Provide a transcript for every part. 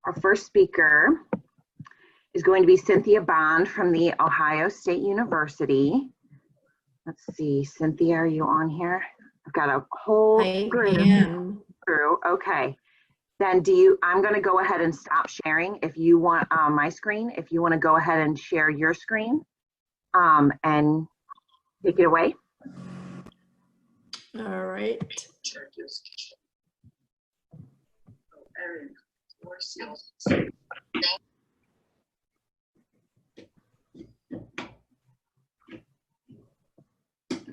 Our first speaker is going to be Cynthia Bond from the Ohio State University. Let's see, Cynthia, are you on here? I've got a whole screen through. Okay. Then I'm going to go ahead and stop sharing if you want my screen. If you want to go ahead and share your screen and take it away. All right.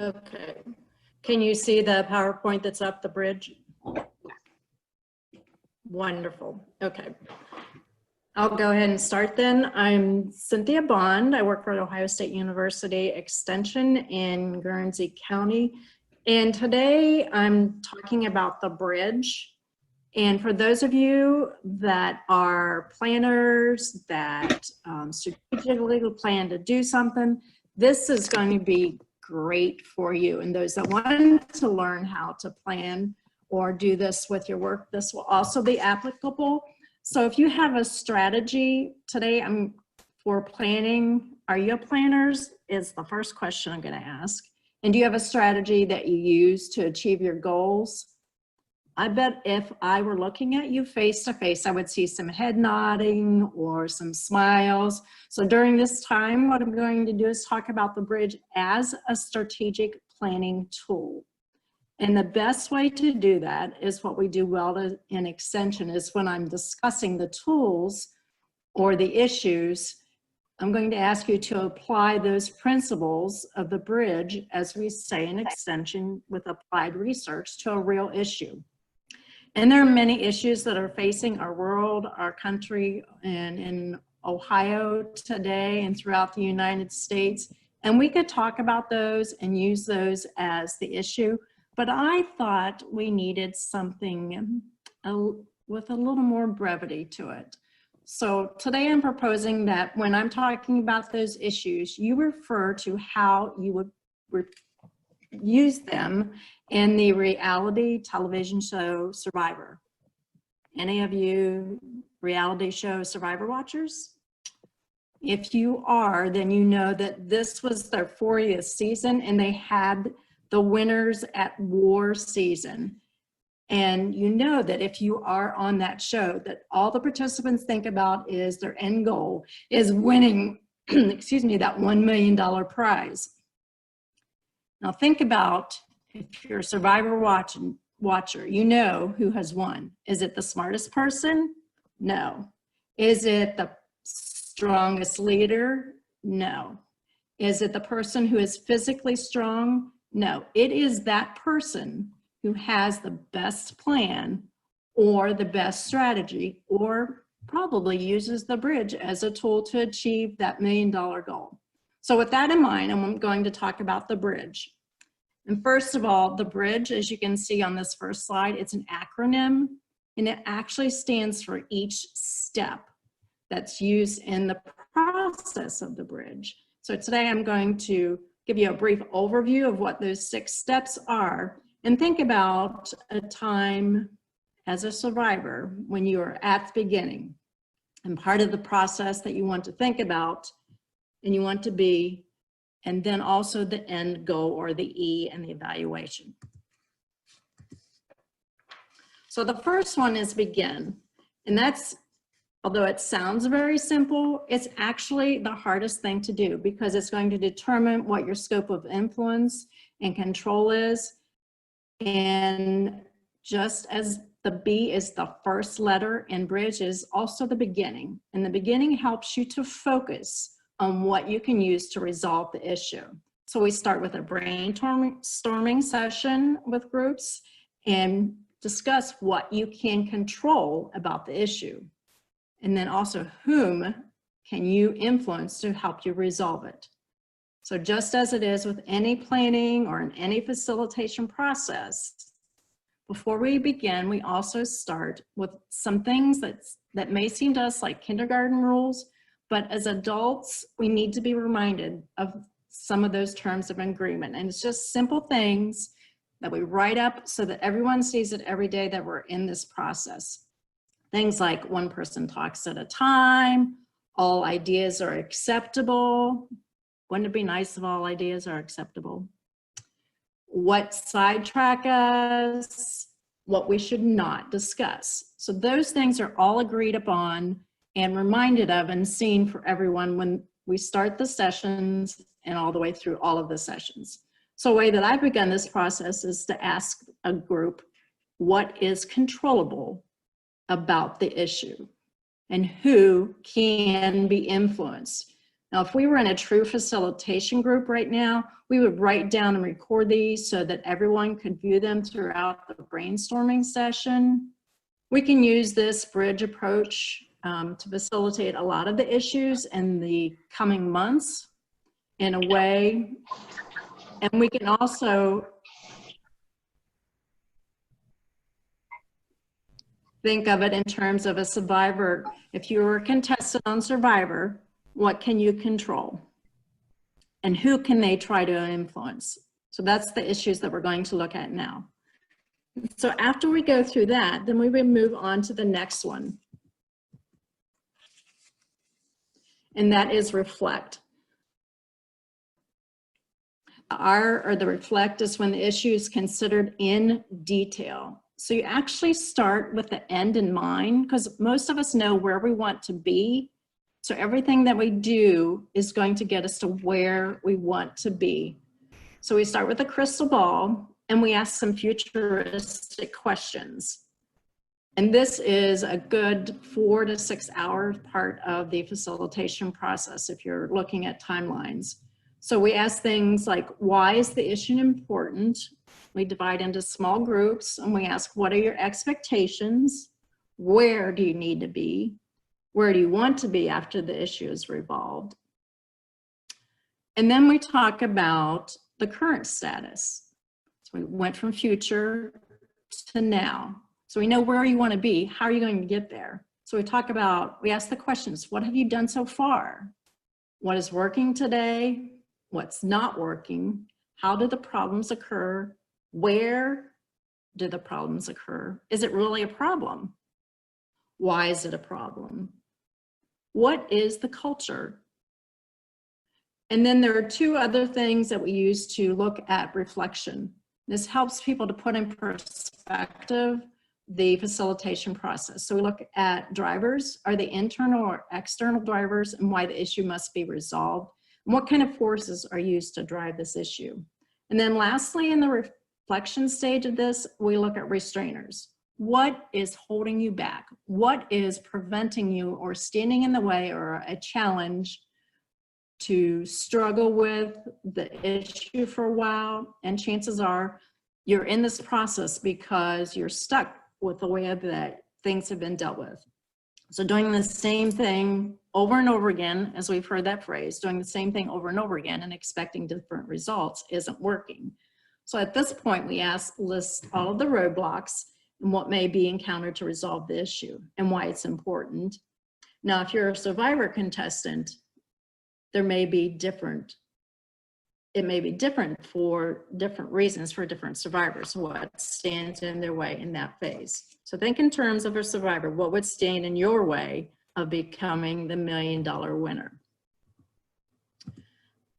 Okay. Can you see the PowerPoint that's up the bridge? Wonderful. Okay. I'll go ahead and start then. I'm Cynthia Bond. I work for Ohio State University Extension in Guernsey County. And today I'm talking about the bridge. And for those of you that are planners that strategically plan to do something, this is going to be great for you. And those that want to learn how to plan or do this with your work, this will also be applicable. So if you have a strategy today, for planning, are you planners is the first question I'm going to ask. And do you have a strategy that you use to achieve your goals? I bet if I were looking at you face to face, I would see some head nodding or some smiles. So during this time, what I'm going to do is talk about the bridge as a strategic planning tool. And the best way to do that is what we do well in Extension is when I'm discussing the tools or the issues, I'm going to ask you to apply those principles of the bridge, as we say in Extension, with applied research to a real issue. And there are many issues that are facing our world, our country, and in Ohio today and throughout the United States. And we could talk about those and use those as the issue. But I thought we needed something with a little more brevity to it. So today I'm proposing that when I'm talking about those issues, you refer to how you would use them in the reality television show Survivor. Any of you reality show Survivor watchers? If you are, then you know that this was their 40th season and they had the winners at war season. And you know that if you are on that show, that all the participants think about is their end goal is winning, excuse me, that $1 million prize. Now think about if you're a Survivor watcher, you know who has won. Is it the smartest person? No. Is it the strongest leader? No. Is it the person who is physically strong? No. It is that person who has the best plan or the best strategy or probably uses the bridge as a tool to achieve that $1 million goal. So with that in mind, I'm going to talk about the bridge. And first of all, the bridge, as you can see on this first slide, it's an acronym and it actually stands for each step that's used in the process of the bridge. So today I'm going to give you a brief overview of what those 6 steps are and think about a time as a survivor when you are at the beginning and part of the process that you want to think about and you want to be, and then also the end goal or the E and the evaluation. So the first one is begin. And that's, although it sounds very simple, it's actually the hardest thing to do because it's going to determine what your scope of influence and control is. And just as the B is the first letter in bridge is also the beginning. And the beginning helps you to focus on what you can use to resolve the issue. So we start with a brainstorming session with groups and discuss what you can control about the issue. And then also whom can you influence to help you resolve it. So just as it is with any planning or in any facilitation process, before we begin, we also start with some things that may seem to us like kindergarten rules, but as adults, we need to be reminded of some of those terms of agreement. And it's just simple things that we write up so that everyone sees it every day that we're in this process. Things like one person talks at a time, all ideas are acceptable. Wouldn't it be nice if all ideas are acceptable? What sidetrack us, what we should not discuss. So those things are all agreed upon and reminded of and seen for everyone when we start the sessions and all the way through all of the sessions. So a way that I've begun this process is to ask a group, what is controllable about the issue and who can be influenced? Now, if we were in a true facilitation group right now, we would write down and record these so that everyone could view them throughout the brainstorming session. We can use this bridge approach to facilitate a lot of the issues in the coming months in a way. And we can also think of it in terms of a survivor. If you were a contestant on Survivor, what can you control? And who can they try to influence? So that's the issues that we're going to look at now. So after we go through that, then we will move on to the next one. And that is reflect. The reflect is when the issue is considered in detail. So you actually start with the end in mind, because most of us know where we want to be. So everything that we do is going to get us to where we want to be. So we start with a crystal ball and we ask some futuristic questions. And this is a good 4 to 6 hour part of the facilitation process if you're looking at timelines. So we ask things like, why is the issue important? We divide into small groups and we ask, what are your expectations? Where do you need to be? Where do you want to be after the issue is resolved? And then we talk about the current status. So we went from future to now. So we know where you want to be. How are you going to get there? So we ask the questions, what have you done so far? What is working today? What's not working? How do the problems occur? Where do the problems occur? Is it really a problem? Why is it a problem? What is the culture? And then there are 2 other things that we use to look at reflection. This helps people to put in perspective the facilitation process. So we look at drivers. Are they internal or external drivers, and why the issue must be resolved? And what kind of forces are used to drive this issue? And then lastly, in the reflection stage of this, we look at restrainers. What is holding you back? What is preventing you or standing in the way or a challenge to struggle with the issue for a while? And chances are you're in this process because you're stuck with the way that things have been dealt with. So doing the same thing over and over again, as we've heard that phrase, doing the same thing over and over again and expecting different results isn't working. So at this point, we list all of the roadblocks and what may be encountered to resolve the issue and why it's important. Now, if you're a survivor contestant, it may be different for different reasons for different survivors, what stands in their way in that phase. So think in terms of a survivor, what would stand in your way of becoming the $1 million winner?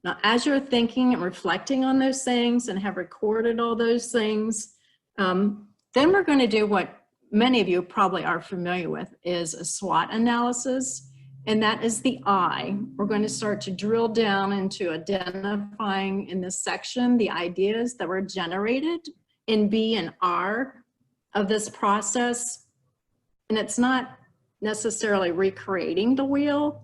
Now, as you're thinking and reflecting on those things and have recorded all those things, then we're going to do what many of you probably are familiar with, is a SWOT analysis. And that is the I. We're going to start to drill down into identifying in this section the ideas that were generated in B and R of this process. And it's not necessarily recreating the wheel,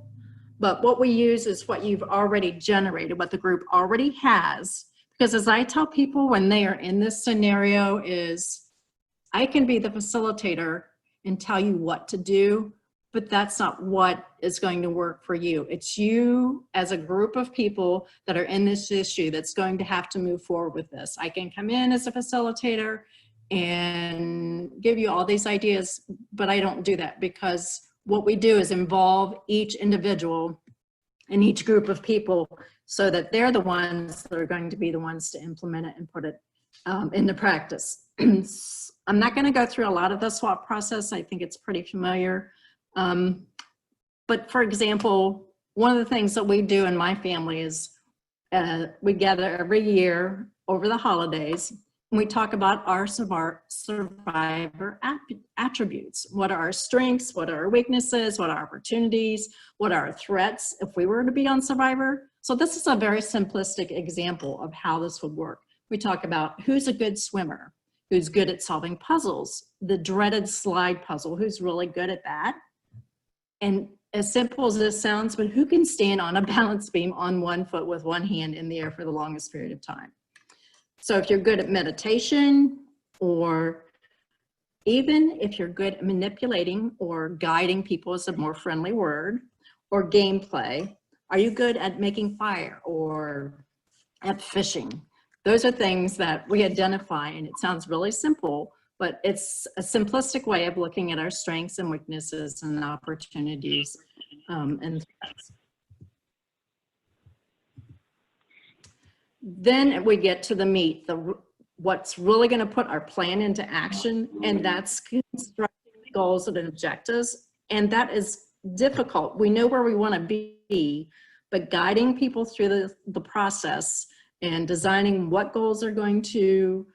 but what we use is what you've already generated, what the group already has. Because as I tell people when they are in this scenario is, I can be the facilitator and tell you what to do, but that's not what is going to work for you. It's you as a group of people that are in this issue that's going to have to move forward with this. I can come in as a facilitator and give you all these ideas, but I don't do that, because what we do is involve each individual and each group of people so that they're the ones that are going to be the ones to implement it and put it into practice. I'm not going to go through a lot of the SWOT process. I think it's pretty familiar. But for example, one of the things that we do in my family is we gather every year over the holidays, and we talk about our survivor attributes. What are our strengths? What are our weaknesses? What are our opportunities? What are our threats if we were to be on Survivor? So this is a very simplistic example of how this would work. We talk about who's a good swimmer, who's good at solving puzzles, the dreaded slide puzzle, who's really good at that. And as simple as this sounds, but who can stand on a balance beam on one foot with one hand in the air for the longest period of time? So if you're good at meditation, or even if you're good at manipulating or guiding people is a more friendly word, or gameplay, are you good at making fire or at fishing? Those are things that we identify, and it sounds really simple, but it's a simplistic way of looking at our strengths and weaknesses and opportunities and threats. Then we get to the meat, what's really going to put our plan into action, and that's constructing the goals and objectives. And that is difficult. We know where we want to be, but guiding people through the process and designing what goals they're going to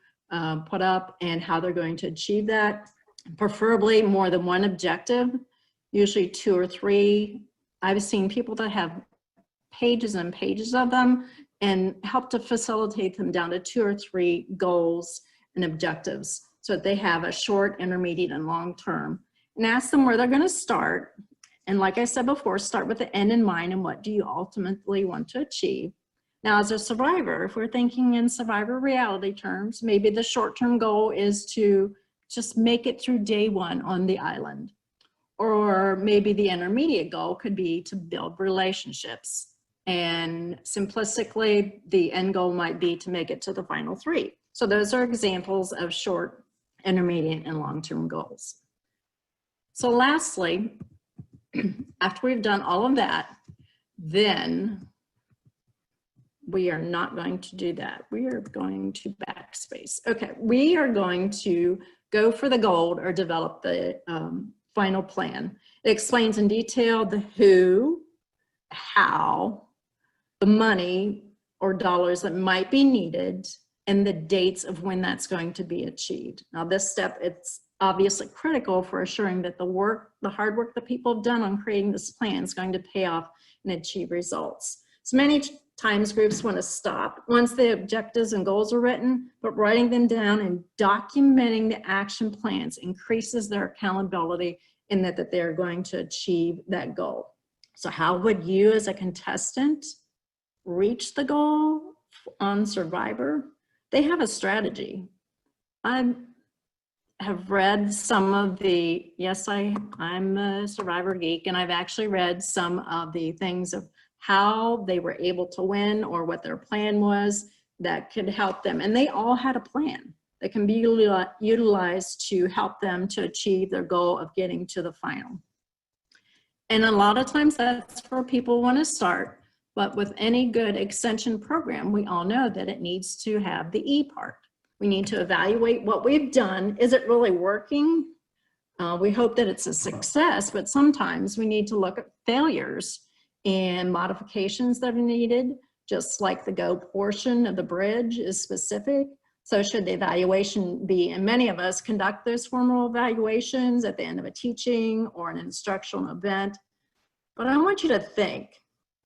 put up and how they're going to achieve that, preferably more than one objective, usually 2 or 3. I've seen people that have pages and pages of them, and help to facilitate them down to 2 or 3 goals and objectives so that they have a short, intermediate, and long term. And ask them where they're going to start. And like I said before, start with the end in mind and what do you ultimately want to achieve. Now, as a survivor, if we're thinking in survivor reality terms, maybe the short-term goal is to just make it through day 1 on the island. Or maybe the intermediate goal could be to build relationships. And simplistically, the end goal might be to make it to the final 3. So those are examples of short, intermediate, and long-term goals. So lastly, after we've done all of that, then we are not going to do that. We are going to backspace. Okay, we are going to go for the gold or develop the final plan. It explains in detail the who, how, the money or dollars that might be needed, and the dates of when that's going to be achieved. Now this step, it's obviously critical for assuring that the hard work that people have done on creating this plan is going to pay off and achieve results. So many times groups want to stop once the objectives and goals are written, but writing them down and documenting the action plans increases their accountability in that they're going to achieve that goal. So how would you as a contestant reach the goal on Survivor? They have a strategy. I have read some of the, yes, I'm a Survivor geek, and I've actually read some of the things of how they were able to win or what their plan was that could help them. And they all had a plan that can be utilized to help them to achieve their goal of getting to the final. And a lot of times that's where people want to start. But with any good extension program, we all know that it needs to have the E part. We need to evaluate what we've done. Is it really working? We hope that it's a success, but sometimes we need to look at failures and modifications that are needed, just like the go portion of the bridge is specific. So should the evaluation be, and many of us conduct those formal evaluations at the end of a teaching or an instructional event. But I want you to think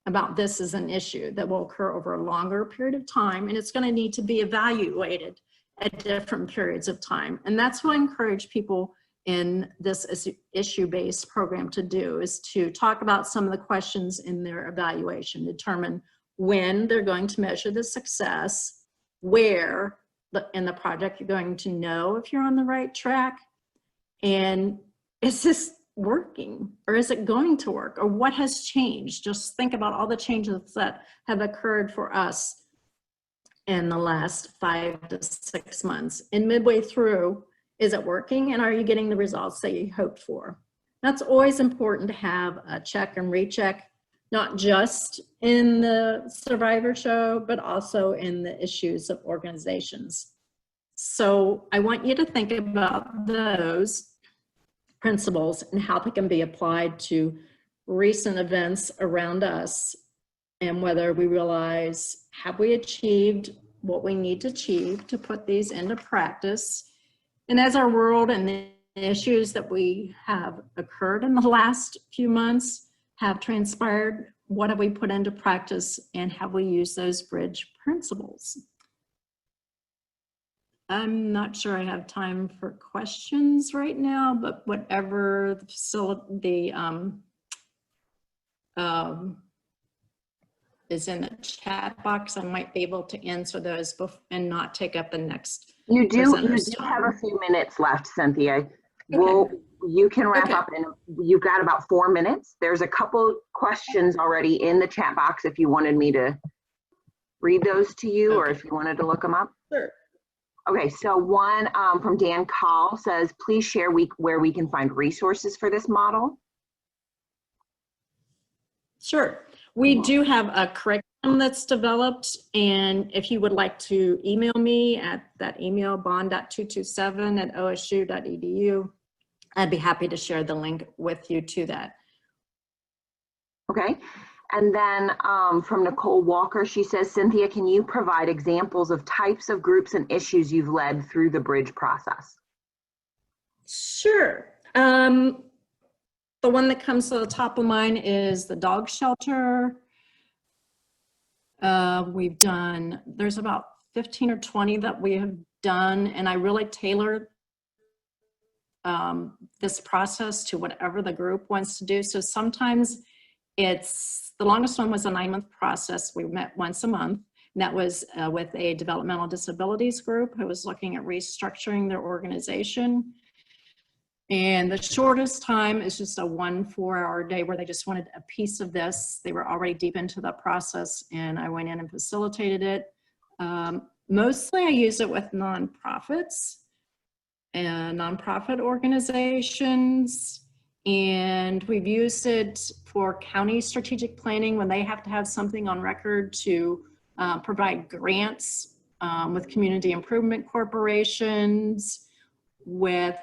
about this as an issue that will occur over a longer period of time, and it's going to need to be evaluated at different periods of time. And that's what I encourage people in this issue-based program to do, is to talk about some of the questions in their evaluation, determine when they're going to measure the success, where in the project you're going to know if you're on the right track, and is this working, or is it going to work, or what has changed? Just think about all the changes that have occurred for us in the last 5 to 6 months. And midway through, is it working, and are you getting the results that you hoped for? That's always important to have a check and recheck, not just in the Survivor show, but also in the issues of organizations. So I want you to think about those principles and how they can be applied to recent events around us, and whether we realize, have we achieved what we need to achieve to put these into practice? And as our world and the issues that we have occurred in the last few months have transpired, what have we put into practice, and have we used those bridge principles? I'm not sure I have time for questions right now, but whatever is in the chat box, I might be able to answer those and not take up the next. You do have a few minutes left, Cynthia. Okay. You can wrap up, and you've got about 4 minutes. There's a couple questions already in the chat box if you wanted me to read those to you, or if you wanted to look them up. Sure. Okay, so one from Dan Call says, please share where we can find resources for this model. Sure. We do have a curriculum that's developed, and if you would like to email me at that email, bond.227@osu.edu, I'd be happy to share the link with you to that. Okay, and then from Nicole Walker, she says, Cynthia, can you provide examples of types of groups and issues you've led through the bridge process? Sure. The one that comes to the top of mind is the dog shelter. There's about 15 or 20 that we have done, and I really tailor this process to whatever the group wants to do. So sometimes the longest one was a 9-month process. We met once a month, and that was with a developmental disabilities group who was looking at restructuring their organization. And the shortest time is just a 1 4-hour day where they just wanted a piece of this. They were already deep into the process, and I went in and facilitated it. Mostly I use it with nonprofits and nonprofit organizations. And we've used it for county strategic planning when they have to have something on record to provide grants with community improvement corporations. With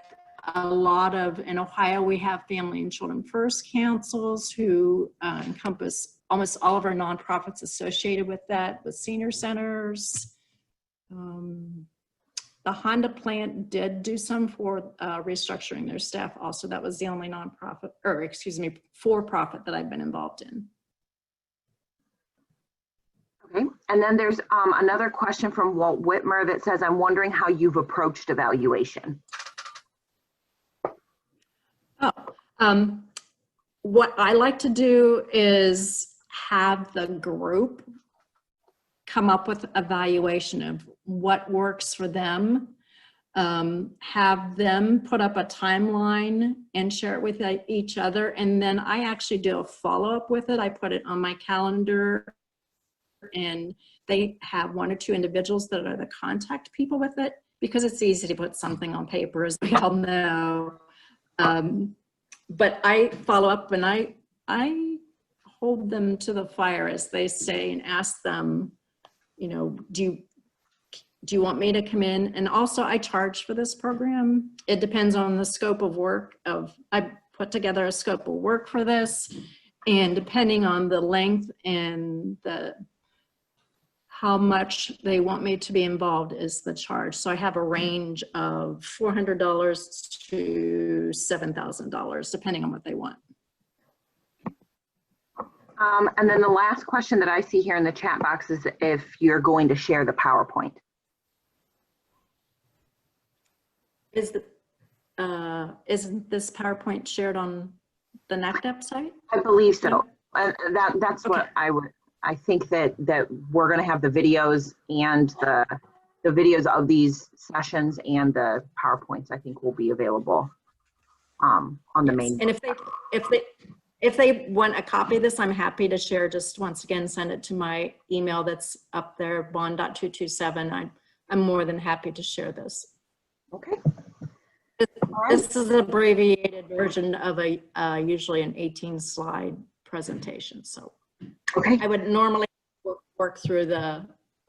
a lot of, in Ohio, we have Family and Children First councils who encompass almost all of our nonprofits associated with that, with senior centers. The Honda plant did do some for restructuring their staff also. That was the only nonprofit, or excuse me, for-profit that I've been involved in. Okay, and then there's another question from Walt Whitmer that says, I'm wondering how you've approached evaluation. What I like to do is have the group come up with evaluation of what works for them, have them put up a timeline and share it with each other, and then I actually do a follow-up with it. I put it on my calendar, and they have 1 or 2 individuals that are the contact people with it, because it's easy to put something on paper, as we all know. But I follow up, and I hold them to the fire, as they say, and ask them, you know, do you want me to come in? And also I charge for this program. It depends on the scope of work I put together a scope of work for this, and depending on the length and how much they want me to be involved is the charge. So I have a range of $400 to $7,000, depending on what they want. And then the last question that I see here in the chat box is if you're going to share the PowerPoint. Isn't this PowerPoint shared on the NACDEP site? I believe so. That's Okay. what I think that we're going to have the videos and the videos of these sessions, and the PowerPoints I think will be available on the main. And if they want a copy of this, I'm happy to share. Just once again, send it to my email that's up there, bond.227. I'm more than happy to share this. Okay. This is an abbreviated version of usually an 18-slide presentation. So Okay. I would normally work through the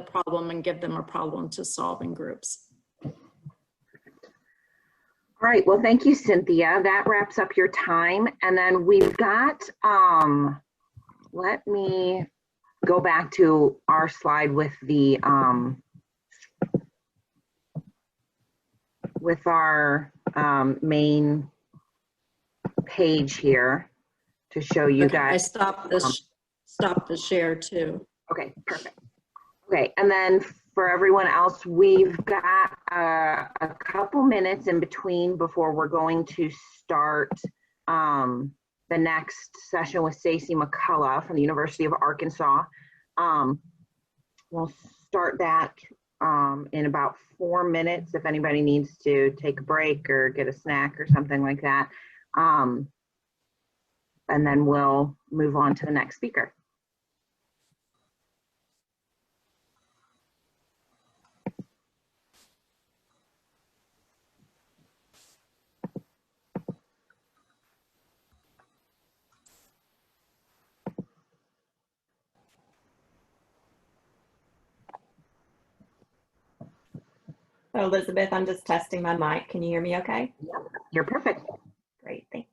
problem and give them a problem to solve in groups. All right, well, thank you, Cynthia. That wraps up your time. And then we've got, let me go back to our slide with the, with our main page here to show you Okay, I guys. stopped the share too. Okay, perfect. Okay, and then for everyone else, we've got a couple minutes in between before we're going to start the next session with Stacy McCullough from the University of Arkansas. We'll start that in about 4 minutes if anybody needs to take a break or get a snack or something like that. And then we'll move on to the next speaker. So Elizabeth, I'm just testing my mic. Can you hear me okay? Yep, you're perfect. Great, thanks.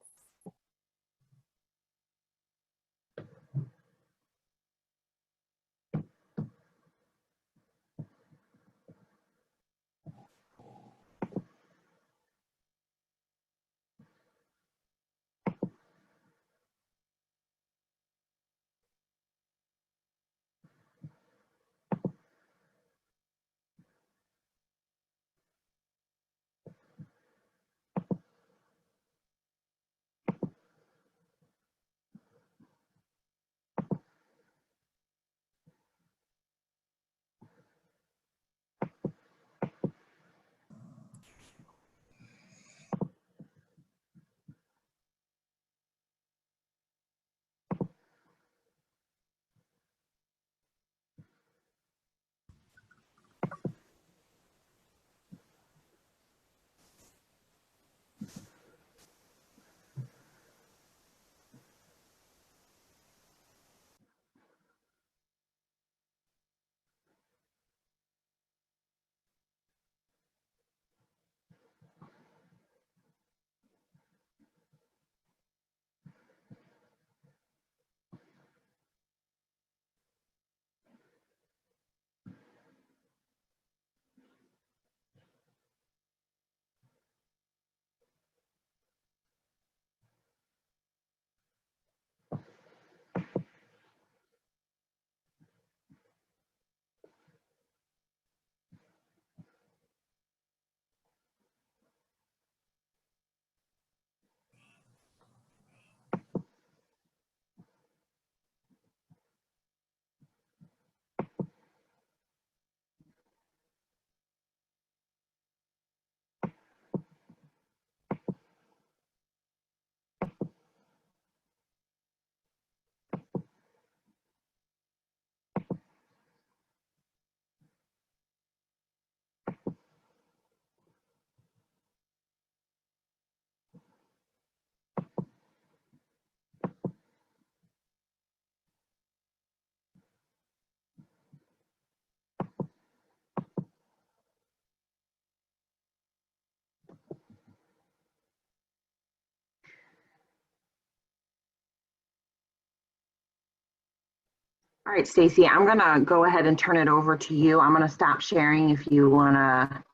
All right, Stacy, I'm gonna go ahead and turn it over to you. I'm gonna stop sharing if you wanna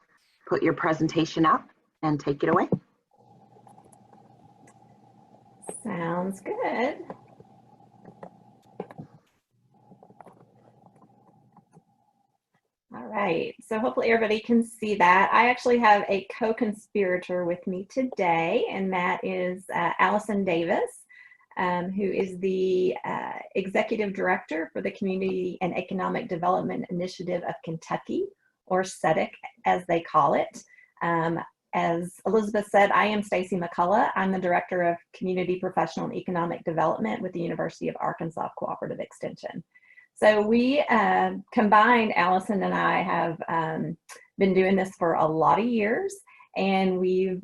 put your presentation up and take it away. Sounds good. All right, so hopefully everybody can see that. I actually have a co-conspirator with me today, and that is Allison Davis, who is the Executive Director for the Community and Economic Development Initiative of Kentucky, or CEDEC as they call it. As Elizabeth said, I am Stacy McCullough. I'm the Director of Community Professional and Economic Development with the University of Arkansas Cooperative Extension. So we combined, Allison and I have been doing this for a lot of years, and we've,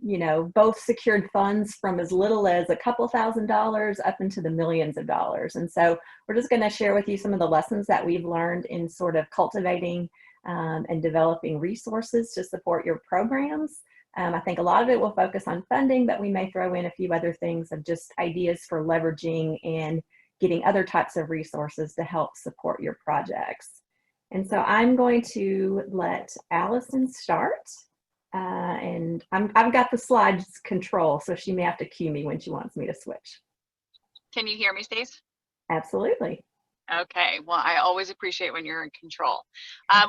you know, both secured funds from as little as a couple $1,000s up into the millions of dollars. And so we're just going to share with you some of the lessons that we've learned in sort of cultivating and developing resources to support your programs. I think a lot of it will focus on funding, but we may throw in a few other things of just ideas for leveraging and getting other types of resources to help support your projects. And so I'm going to let Allison start. And I've got the slides control, so she may have to cue me when she wants me to switch. Can you hear me, Stace? Absolutely. Okay, well, I always appreciate when you're in control.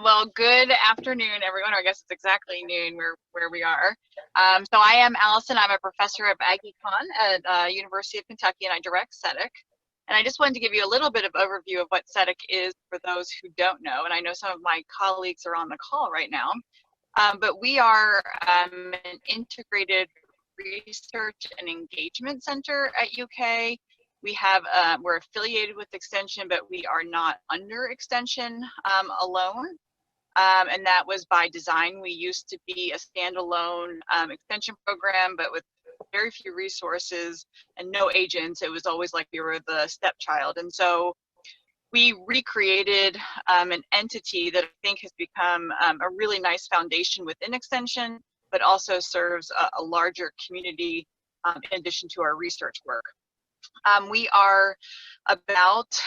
Well, good afternoon, everyone, or I guess it's exactly noon where we are. So I am Allison. I'm a professor of AgriCon at University of Kentucky, and I direct CETIC. And I just wanted to give you a little bit of overview of what CETIC is for those who don't know. And I know some of my colleagues are on the call right now. But we are an integrated research and engagement center at UK. We have, we're affiliated with Extension, but we are not under Extension alone. And that was by design. We used to be a standalone Extension program, but with very few resources and no agents. It was always like we were the stepchild. And so we recreated an entity that I think has become a really nice foundation within Extension, but also serves a larger community in addition to our research work. We are about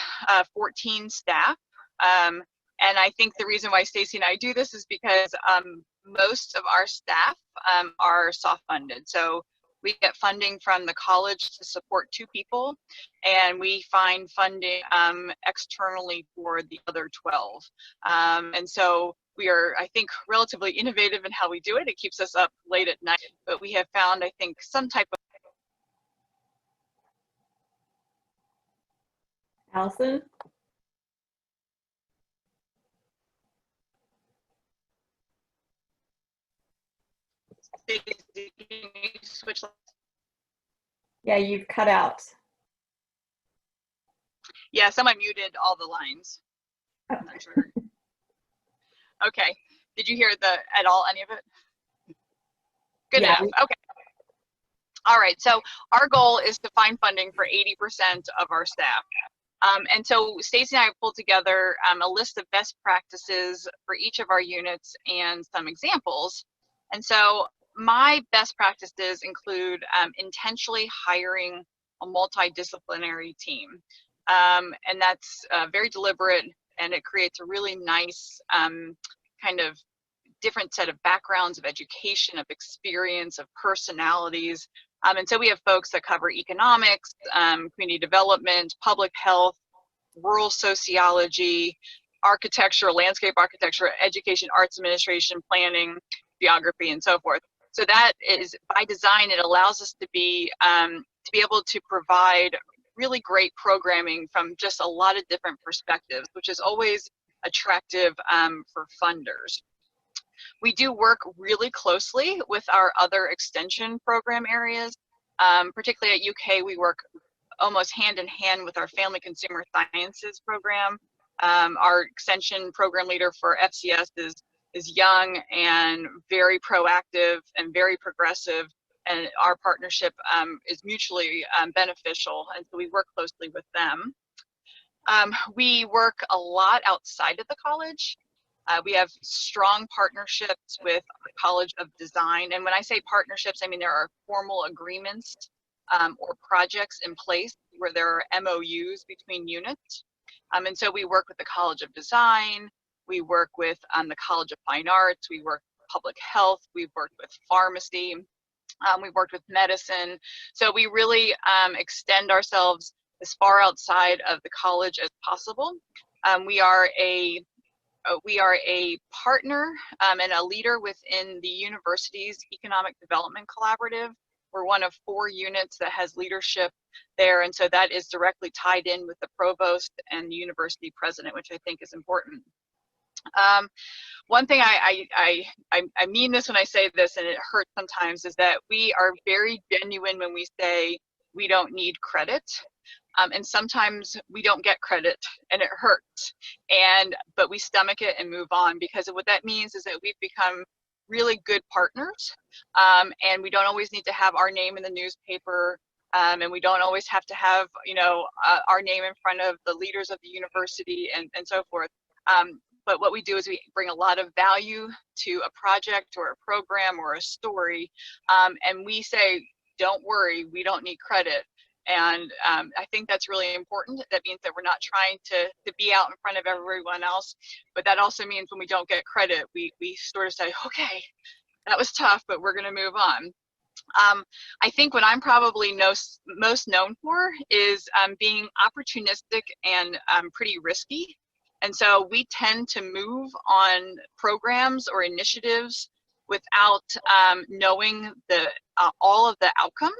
14 staff, and I think the reason why Stacy and I do this is because most of our staff are soft funded. So we get funding from the college to support 2 people, and we find funding externally for the other 12. And so we are, I think, relatively innovative in how we do it. It keeps us up late at night, but we have found, I think, some type of Allison? switch. Yeah, you've cut out. Yeah, someone muted all the lines. I'm not sure. Okay. Did you hear any of it? Good enough. Okay. All right. So our goal is to find funding for 80% of our staff. And so Stacy and I have pulled together a list of best practices for each of our units and some examples. And so my best practices include intentionally hiring a multidisciplinary team. And that's very deliberate, and it creates a really nice kind of different set of backgrounds, of education, of experience, of personalities. And so we have folks that cover economics, community development, public health, rural sociology, architecture, landscape architecture, education, arts administration, planning, geography, and so forth. So that is, by design, it allows us to be able to provide really great programming from just a lot of different perspectives, which is always attractive for funders. We do work really closely with our other extension program areas. Particularly at UK, we work almost hand in hand with our family consumer sciences program. Our extension program leader for FCS is young and very proactive and very progressive, and our partnership is mutually beneficial, and so we work closely with them. We work a lot outside of the college. We have strong partnerships with the College of Design. And when I say partnerships, I mean there are formal agreements or projects in place where there are MOUs between units. And so we work with the College of Design, we work with the College of Fine Arts, we work with public health, we've worked with pharmacy, we've worked with medicine. So we really extend ourselves as far outside of the college as possible. We are a partner and a leader within the university's Economic Development Collaborative. We're one of 4 units that has leadership there, and so that is directly tied in with the provost and the university president, which I think is important. One thing I mean this when I say this, and it hurts sometimes, is that we are very genuine when we say we don't need credit. And sometimes we don't get credit, and it hurts, but we stomach it and move on, because what that means is that we've become really good partners, and we don't always need to have our name in the newspaper, and we don't always have to have our name in front of the leaders of the university and so forth. but what we do is we bring a lot of value to a project or a program or a story, and we say, don't worry, we don't need credit. And I think that's really important. That means that we're not trying to be out in front of everyone else, but that also means when we don't get credit, we sort of say, okay, that was tough, but we're gonna move on. I think what I'm probably most known for is being opportunistic and pretty risky. And so we tend to move on programs or initiatives without knowing all of the outcomes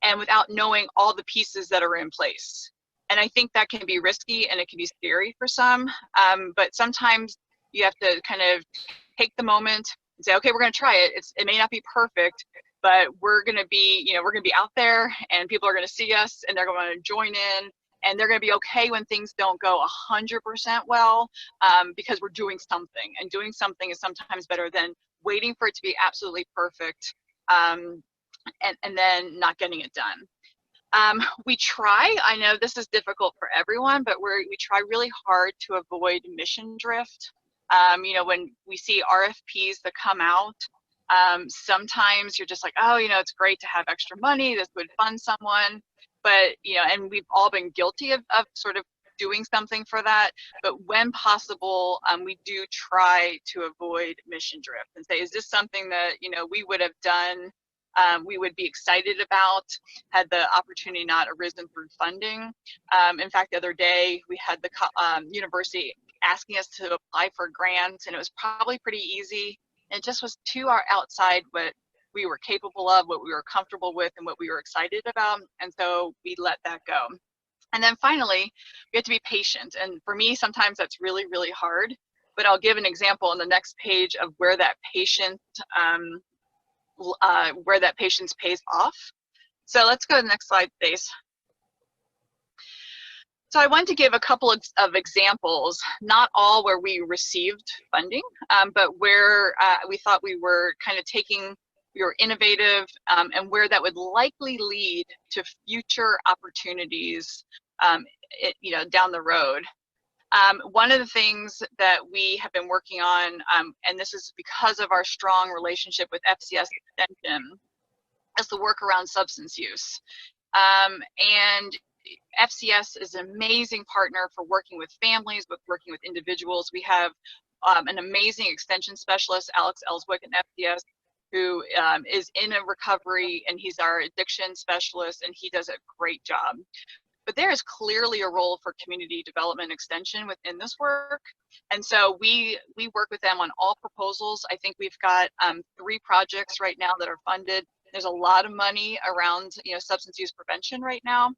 and without knowing all the pieces that are in place. And I think that can be risky and it can be scary for some, but sometimes you have to kind of take the moment and say, okay, we're going to try it. It may not be perfect, but we're going to be, we're going to be out there and people are going to see us and they're going to join in and they're going to be okay when things don't go 100% well, because we're doing something, and doing something is sometimes better than waiting for it to be absolutely perfect and then not getting it done. We try, I know this is difficult for everyone, but we try really hard to avoid mission drift. When we see RFPs that come out, sometimes you're just like, oh, it's great to have extra money, this would fund someone, but, and we've all been guilty of sort of doing something for that, but when possible, we do try to avoid mission drift and say, is this something that, we would have done, we would be excited about had the opportunity not arisen through funding. In fact, the other day we had the university asking us to apply for grants, and it was probably pretty easy. And it just was too outside what we were capable of, what we were comfortable with, and what we were excited about. And so we let that go. And then finally, we have to be patient. And for me, sometimes that's really, really hard. But I'll give an example on the next page of where that patience pays off. So let's go to the next slide, please. So I want to give a couple of examples, not all where we received funding, but where we thought we were kind of we were innovative, and where that would likely lead to future opportunities, down the road. One of the things that we have been working on, and this is because of our strong relationship with FCS Extension, is the work around substance use. And FCS is an amazing partner for working with families, but working with individuals. We have an amazing extension specialist, Alex Ellswick in FCS, who is in a recovery, and he's our addiction specialist, and he does a great job. But there is clearly a role for community development extension within this work. And so we work with them on all proposals. I think we've got 3 projects right now that are funded. There's a lot of money around substance use prevention right now.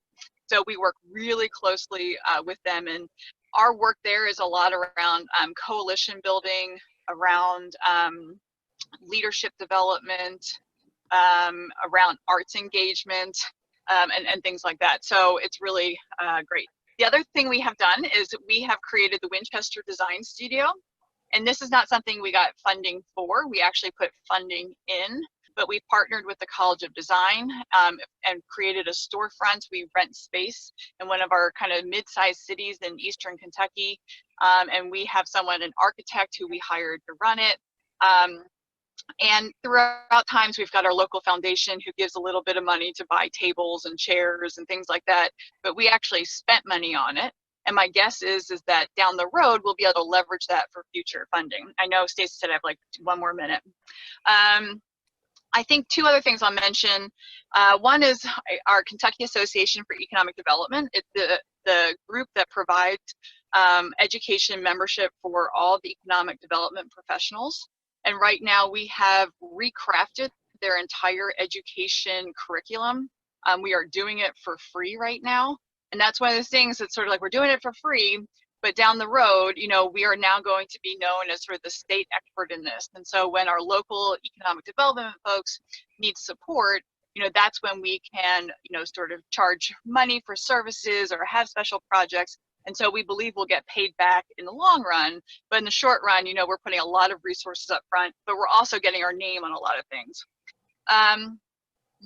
So we work really closely with them. And our work there is a lot around coalition building, around leadership development, around arts engagement, and things like that. So it's really great. The other thing we have done is we have created the Winchester Design Studio. And this is not something we got funding for. We actually put funding in, but we partnered with the College of Design and created a storefront. We rent space in one of our kind of mid-sized cities in Eastern Kentucky. And we have an architect who we hired to run it. And throughout times, we've got our local foundation who gives a little bit of money to buy tables and chairs and things like that. But we actually spent money on it. And my guess is that down the road, we'll be able to leverage that for future funding. I know Stacey said I have like 1 more minute. I think 2 other things I'll mention. One is our Kentucky Association for Economic Development. It's the group that provides education membership for all the economic development professionals. And right now we have recrafted their entire education curriculum. We are doing it for free right now. And that's one of those things that's sort of like we're doing it for free, but down the road, we are now going to be known as sort of the state expert in this. And so when our local economic development folks need support, that's when we can, sort of charge money for services or have special projects. And so we believe we'll get paid back in the long run, but in the short run, we're putting a lot of resources up front, but we're also getting our name on a lot of things.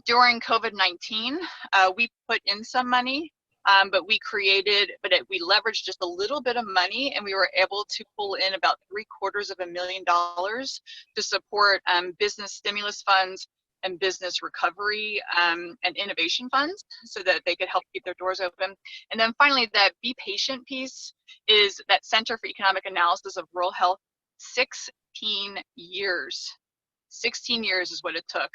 During COVID-19, we put in some money but we leveraged just a little bit of money, and we were able to pull in about $750,000 to support business stimulus funds and business recovery and innovation funds so that they could help keep their doors open. And then finally, that Be Patient piece is that Center for Economic Analysis of Rural Health. 16 years. 16 years is what it took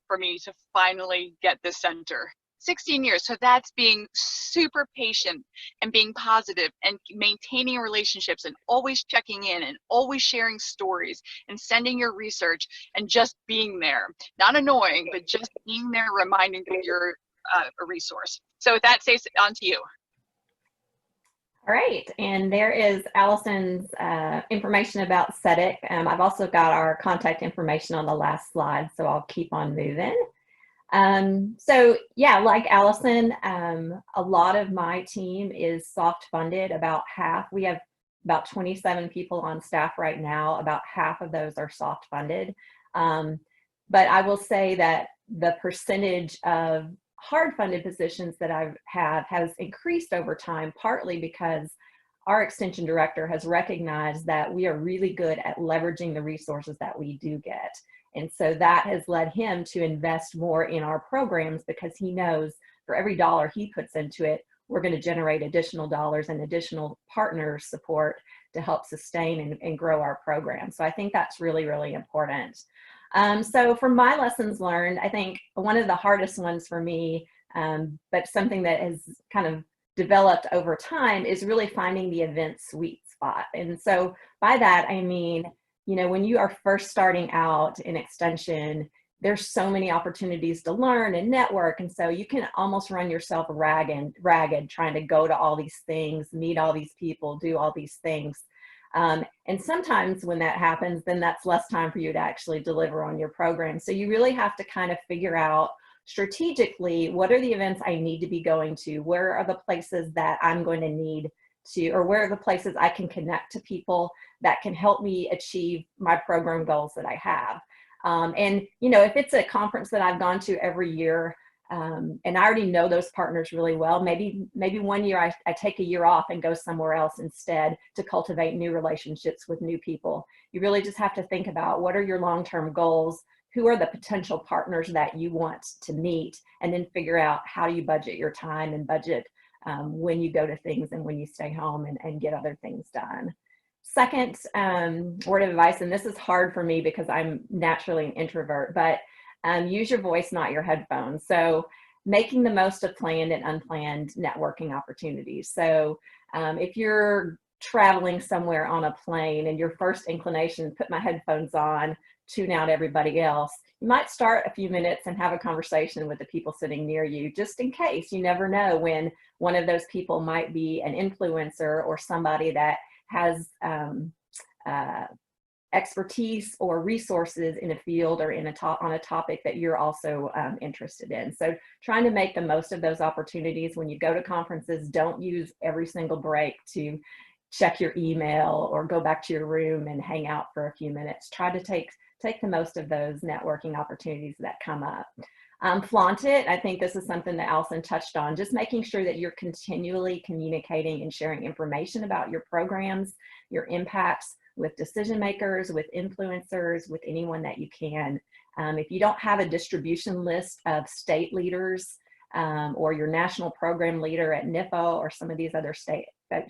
for me to finally get this center. 16 years. So that's being super patient and being positive and maintaining relationships and always checking in and always sharing stories and sending your research and just being there. Not annoying, but just being there, reminding that you're a resource. So with that, Stacey, on to you. All right, and there is Allison's information about CEDIC. I've also got our contact information on the last slide, so I'll keep on moving. So yeah, like Allison, a lot of my team is soft funded, about half. We have about 27 people on staff right now, about half of those are soft funded. But I will say that the percentage of hard funded positions that I have has increased over time, partly because our extension director has recognized that we are really good at leveraging the resources that we do get. And so that has led him to invest more in our programs, because he knows for every dollar he puts into it, we're going to generate additional dollars and additional partner support to help sustain and grow our program. So I think that's really, really important. So from my lessons learned, I think one of the hardest ones for me, but something that has kind of developed over time, is really finding the event sweet spot. And so by that, I mean, you know, when you are first starting out in extension, there's so many opportunities to learn and network. And so you can almost run yourself ragged trying to go to all these things, meet all these people, do all these things. And sometimes when that happens, then that's less time for you to actually deliver on your program. So you really have to kind of figure out strategically, what are the events I need to be going to? Where are the places that I'm going to need to, or where are the places I can connect to people that can help me achieve my program goals that I have? And, you know, if it's a conference that I've gone to every year, and I already know those partners really well, maybe one year I take a year off and go somewhere else instead to cultivate new relationships with new people. You really just have to think about, what are your long-term goals? Who are the potential partners that you want to meet? And then figure out how you budget your time and budget when you go to things and when you stay home and get other things done. Second word of advice, and this is hard for me because I'm naturally an introvert, but use your voice, not your headphones. So making the most of planned and unplanned networking opportunities. So if you're traveling somewhere on a plane and your first inclination, put my headphones on, tune out everybody else, you might start a few minutes and have a conversation with the people sitting near you, just in case. You never know when one of those people might be an influencer or somebody that has expertise or resources in a field or on a topic that you're also interested in. So trying to make the most of those opportunities. When you go to conferences, don't use every single break to check your email or go back to your room and hang out for a few minutes. Try to take the most of those networking opportunities that come up. Flaunt it. I think this is something that Allison touched on, just making sure that you're continually communicating and sharing information about your programs, your impacts, with decision makers, with influencers, with anyone that you can. If you don't have a distribution list of state leaders or your national program leader at NIFO or some of these other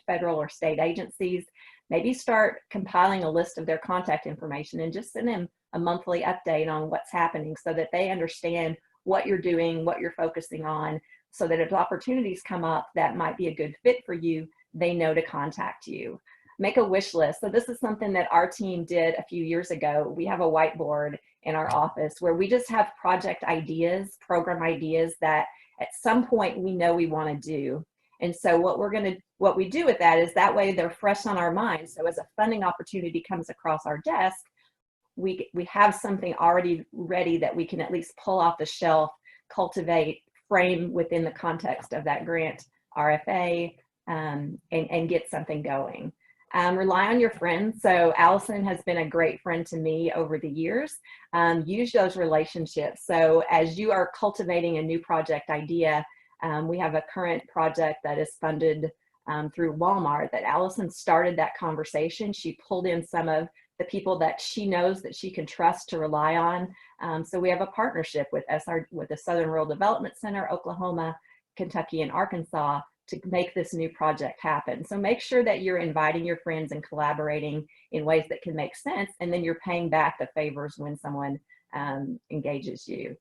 federal or state agencies, maybe start compiling a list of their contact information and just send them a monthly update on what's happening, so that they understand what you're doing, what you're focusing on, so that if opportunities come up that might be a good fit for you, they know to contact you. Make a wish list. So this is something that our team did a few years ago. We have a whiteboard in our office where we just have project ideas, program ideas that at some point we know we want to do. And so what we do with that is, that way they're fresh on our minds. So as a funding opportunity comes across our desk, we have something already ready that we can at least pull off the shelf, cultivate, frame within the context of that grant RFA, and get something going. Rely on your friends. So Allison has been a great friend to me over the years. Use those relationships. So as you are cultivating a new project idea, We have a current project that is funded through Walmart that Allison started that conversation. She pulled in some of the people that she knows that she can trust to rely on. So we have a partnership with the Southern Rural Development Center, Oklahoma, Kentucky, and Arkansas to make this new project happen. So make sure that you're inviting your friends and collaborating in ways that can make sense, and then you're paying back the favors when someone engages you.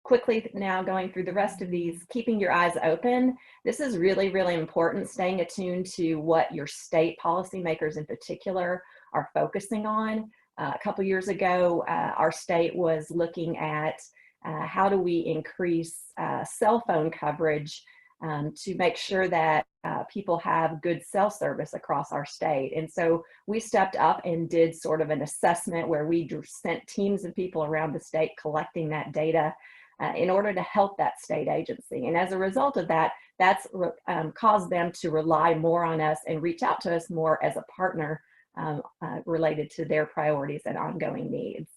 Quickly now going through the rest of these, keeping your eyes open. This is really, really important, staying attuned to what your state policymakers in particular are focusing on. A couple years ago, our state was looking at how do we increase cell phone coverage to make sure that people have good cell service across our state. And so we stepped up and did sort of an assessment where we sent teams of people around the state collecting that data in order to help that state agency. And as a result of that, that's caused them to rely more on us and reach out to us more as a partner related to their priorities and ongoing needs.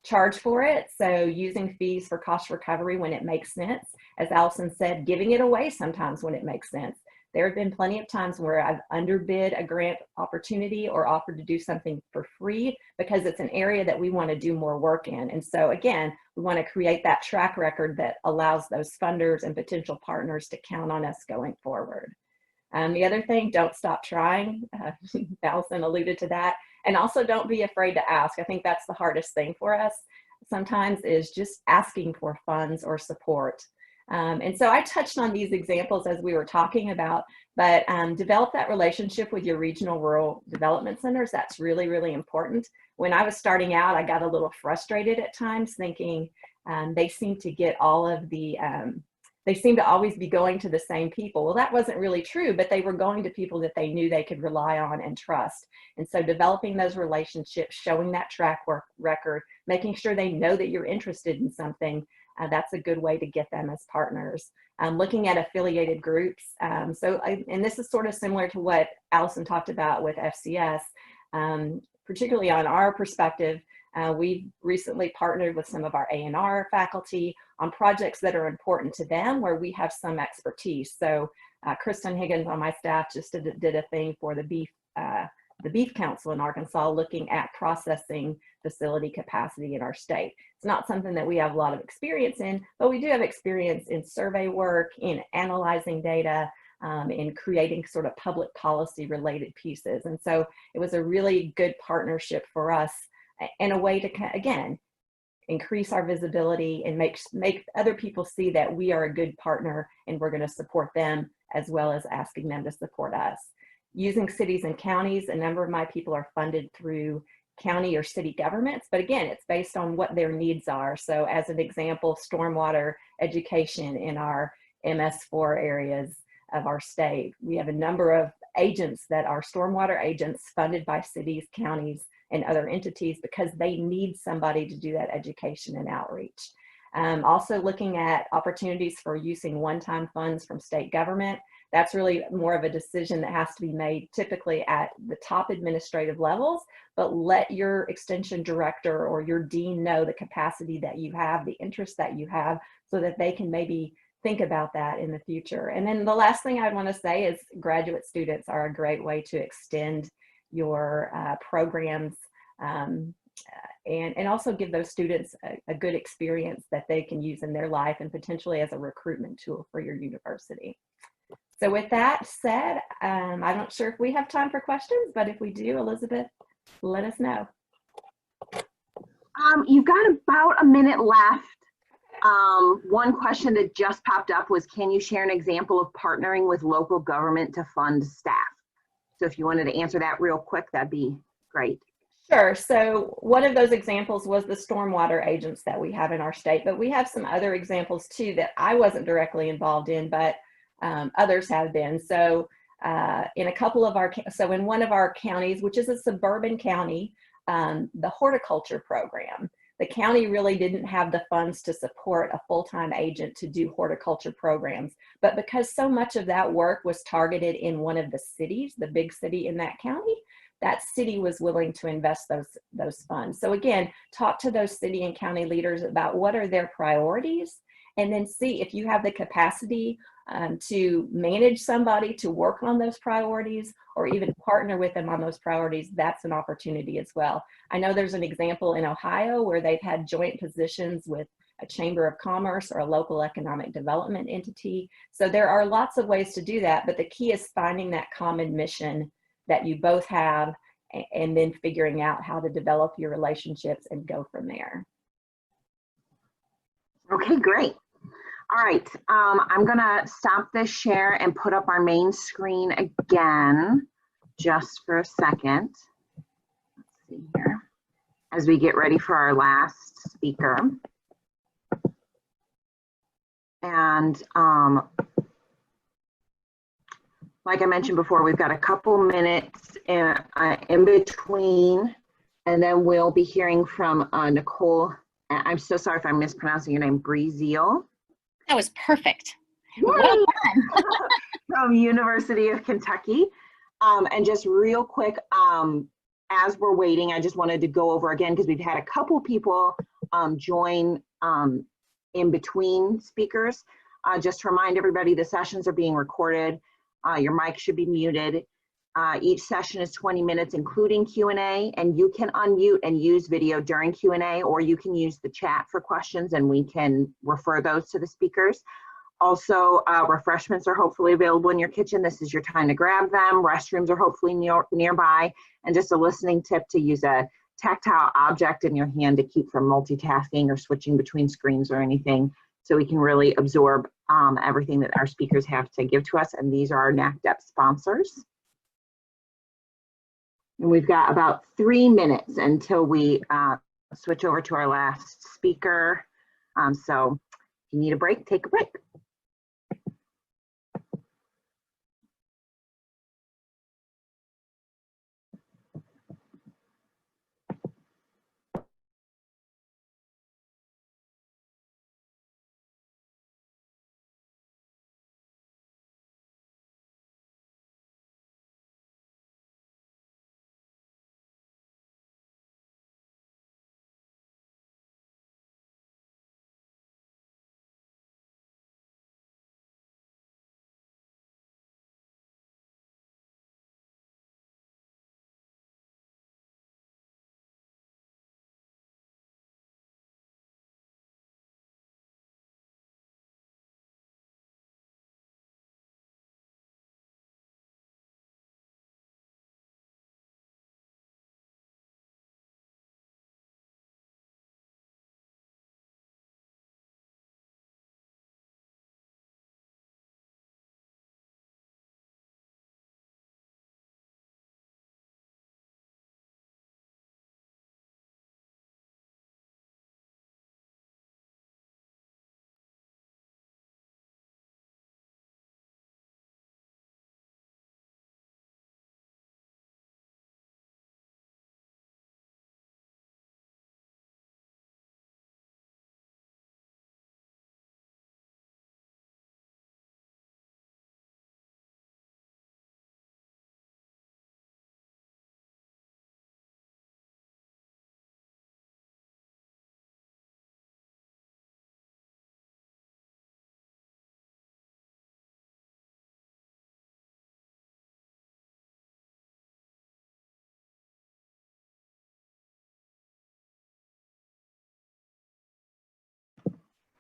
Charge for it, so using fees for cost recovery when it makes sense. As Allison said, giving it away sometimes when it makes sense. There have been plenty of times where I've underbid a grant opportunity or offered to do something for free because it's an area that we want to do more work in. And so again, we want to create that track record that allows those funders and potential partners to count on us going forward. The other thing, don't stop trying. Allison alluded to that. And also don't be afraid to ask. I think that's the hardest thing for us sometimes, is just asking for funds or support. And so I touched on these examples as we were talking about, but develop that relationship with your regional rural development centers. That's really, really important. When I was starting out, I got a little frustrated at times thinking they seem to get all of the, they seem to always be going to the same people. Well, that wasn't really true, but they were going to people that they knew they could rely on and trust. And so developing those relationships, showing that track record, making sure they know that you're interested in something, that's a good way to get them as partners. Looking at affiliated groups. And this is sort of similar to what Allison talked about with FCS, particularly on our perspective. We've recently partnered with some of our A&R faculty on projects that are important to them where we have some expertise. So Kristen Higgins on my staff just did a thing for the Beef Council in Arkansas, looking at processing facility capacity in our state. It's not something that we have a lot of experience in, but we do have experience in survey work, in analyzing data, in creating sort of public policy related pieces. And so it was a really good partnership for us, and a way to, again, increase our visibility and make other people see that we are a good partner and we're going to support them, as well as asking them to support us. Using cities and counties, a number of my people are funded through county or city governments, but again, it's based on what their needs are. So as an example, stormwater education in our MS4 areas of our state. We have a number of agents that are stormwater agents funded by cities, counties, and other entities because they need somebody to do that education and outreach. Also looking at opportunities for using one-time funds from state government. That's really more of a decision that has to be made typically at the top administrative levels, but let your extension director or your dean know the capacity that you have, the interest that you have, so that they can maybe think about that in the future. And then the last thing I'd want to say is graduate students are a great way to extend your programs and also give those students a good experience that they can use in their life and potentially as a recruitment tool for your university. So with that said, I'm not sure if we have time for questions, but if we do, Elizabeth, let us know. You've got about a minute left. One question that just popped up was, can you share an example of partnering with local government to fund staff? So if you wanted to answer that real quick, that'd be great. Sure. So one of those examples was the stormwater agents that we have in our state, but we have some other examples too that I wasn't directly involved in, but others have been. So in a couple of our, so in one of our counties, which is a suburban county, the horticulture program, the county really didn't have the funds to support a full-time agent to do horticulture programs. But because so much of that work was targeted in one of the cities, the big city in that county, that city was willing to invest those funds. So again, talk to those city and county leaders about what are their priorities, and then see if you have the capacity to manage somebody to work on those priorities, or even partner with them on those priorities. That's an opportunity as well. I know there's an example in Ohio where they've had joint positions with a chamber of commerce or a local economic development entity. So there are lots of ways to do that, but the key is finding that common mission that you both have, and then figuring out how to develop your relationships and go from there. Okay, great. All right, I'm gonna stop this share and put up our main screen again, just for a second. Let's see here, as we get ready for our last speaker. And like I mentioned before, we've got a couple minutes in between, and then we'll be hearing from Nicole. I'm so sorry if I'm mispronouncing your name, Breezeal. That was perfect. Yay! Well done. From University of Kentucky. And just real quick, as we're waiting, I just wanted to go over again, because we've had a couple people join in between speakers. Just to remind everybody, the sessions are being recorded. Your mic should be muted. Each session is 20 minutes, including Q&A, and you can unmute and use video during Q&A, or you can use the chat for questions and we can refer those to the speakers. Also, refreshments are hopefully available in your kitchen. This is your time to grab them. Restrooms are hopefully nearby. And just a listening tip to use a tactile object in your hand to keep from multitasking or switching between screens or anything, so we can really absorb everything that our speakers have to give to us. And these are our NACDEP sponsors. And we've got about 3 minutes until we switch over to our last speaker. So if you need a break, take a break.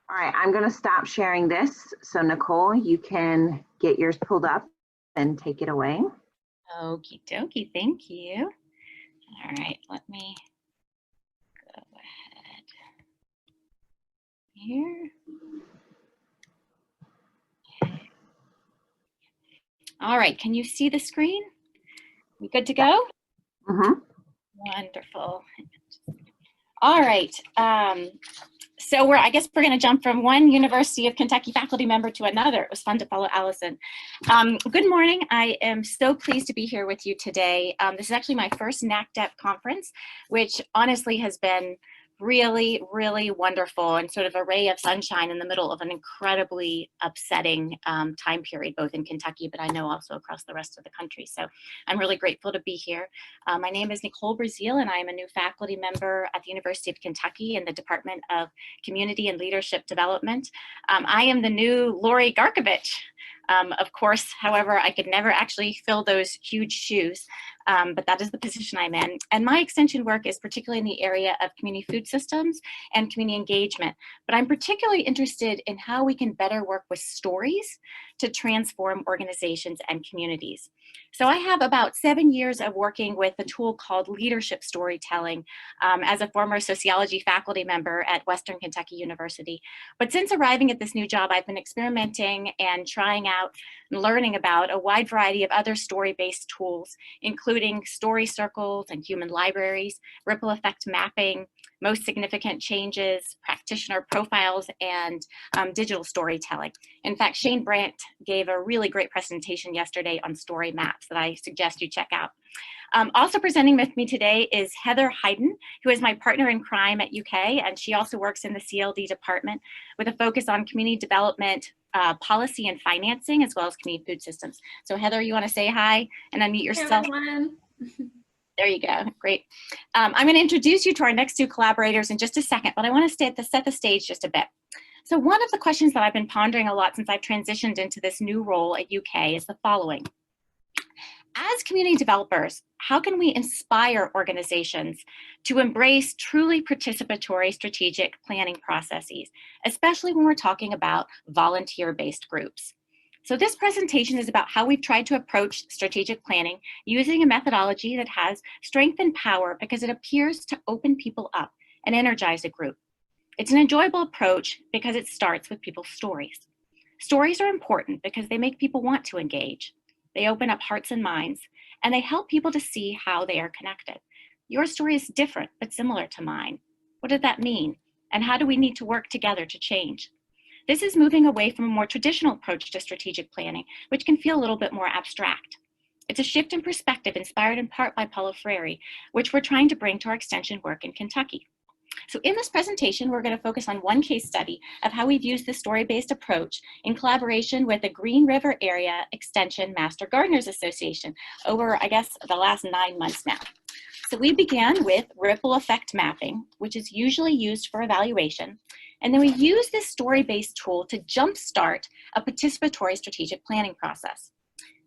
All right, I'm going to stop sharing this. So Nicole, you can get yours pulled up and take it away. Okie dokie, thank you. All right, let me go ahead here. Okay. All right, can you see the screen? We good to go? Mm-hmm. Wonderful. All right. So I guess we're going to jump from one University of Kentucky faculty member to another. It was fun to follow Allison. Good morning. I am so pleased to be here with you today. This is actually my first NACDEP conference, which honestly has been really, really wonderful and sort of a ray of sunshine in the middle of an incredibly upsetting time period, both in Kentucky, but I know also across the rest of the country. So I'm really grateful to be here. My name is Nicole Brazil, and I am a new faculty member at the University of Kentucky in the Department of Community and Leadership Development. I am the new Lori Garkovich. Of course, however, I could never actually fill those huge shoes, but that is the position I'm in. And my extension work is particularly in the area of community food systems and community engagement. But I'm particularly interested in how we can better work with stories to transform organizations and communities. So I have about 7 years of working with a tool called leadership storytelling as a former sociology faculty member at Western Kentucky University. But since arriving at this new job, I've been experimenting and trying out and learning about a wide variety of other story-based tools, including story circles and human libraries, ripple effect mapping, most significant changes, practitioner profiles, and digital storytelling. In fact, Shane Brandt gave a really great presentation yesterday on story maps that I suggest you check out. Also presenting with me today is Heather Hayden, who is my partner in crime at UK, and she also works in the CLD department with a focus on community development, policy and financing, as well as community food systems. So Heather, you want to say hi and unmute yourself? Hey, everyone. There you go, great. I'm going to introduce you to our next two collaborators in just a second, but I want to set the stage just a bit. So one of the questions that I've been pondering a lot since I've transitioned into this new role at UK is the following. As community developers, how can we inspire organizations to embrace truly participatory strategic planning processes, especially when we're talking about volunteer-based groups? So this presentation is about how we've tried to approach strategic planning using a methodology that has strength and power because it appears to open people up and energize a group. It's an enjoyable approach because it starts with people's stories. Stories are important because they make people want to engage. They open up hearts and minds, and they help people to see how they are connected. Your story is different, but similar to mine. What does that mean? And how do we need to work together to change? This is moving away from a more traditional approach to strategic planning, which can feel a little bit more abstract. It's a shift in perspective inspired in part by Paulo Freire, which we're trying to bring to our extension work in Kentucky. So in this presentation, we're going to focus on one case study of how we've used the story-based approach in collaboration with the Green River Area Extension Master Gardeners Association over, I guess, the last 9 months now. So we began with ripple effect mapping, which is usually used for evaluation. And then we use this story-based tool to jumpstart a participatory strategic planning process.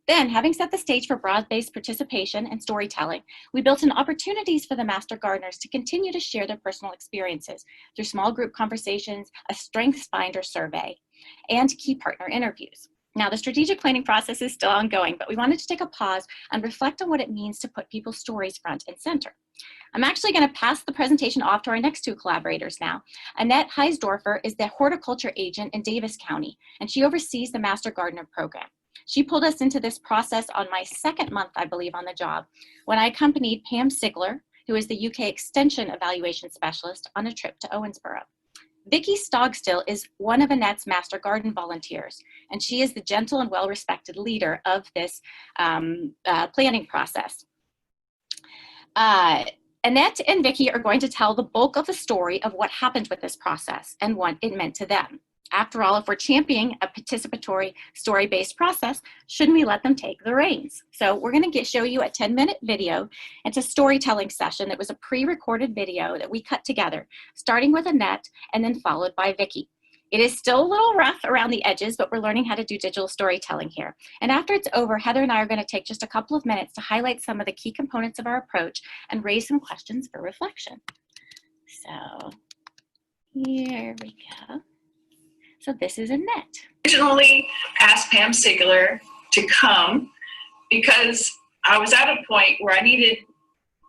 Then, having set the stage for broad-based participation and storytelling, we built in opportunities for the master gardeners to continue to share their personal experiences through small group conversations, a strengths finder survey, and key partner interviews. Now, the strategic planning process is still ongoing, but we wanted to take a pause and reflect on what it means to put people's stories front and center. I'm actually going to pass the presentation off to our next two collaborators now. Annette Heisdorfer is the horticulture agent in Davis County, and she oversees the Master Gardener program. She pulled us into this process on my second month, I believe, on the job, when I accompanied Pam Sigler, who is the UK Extension Evaluation Specialist, on a trip to Owensboro. Vicki Stogstill is one of Annette's Master Garden volunteers, and she is the gentle and well-respected leader of this planning process. Annette and Vicki are going to tell the bulk of the story of what happened with this process and what it meant to them. After all, if we're championing a participatory story-based process, shouldn't we let them take the reins? So we're going to show you a 10-minute video. It's a storytelling session that was a pre-recorded video that we cut together, starting with Annette and then followed by Vicki. It is still a little rough around the edges, but we're learning how to do digital storytelling here. And after it's over, Heather and I are going to take just a couple of minutes to highlight some of the key components of our approach and raise some questions for reflection. So here we go. So this is Annette. Originally asked Pam Sigler to come because I was at a point where I needed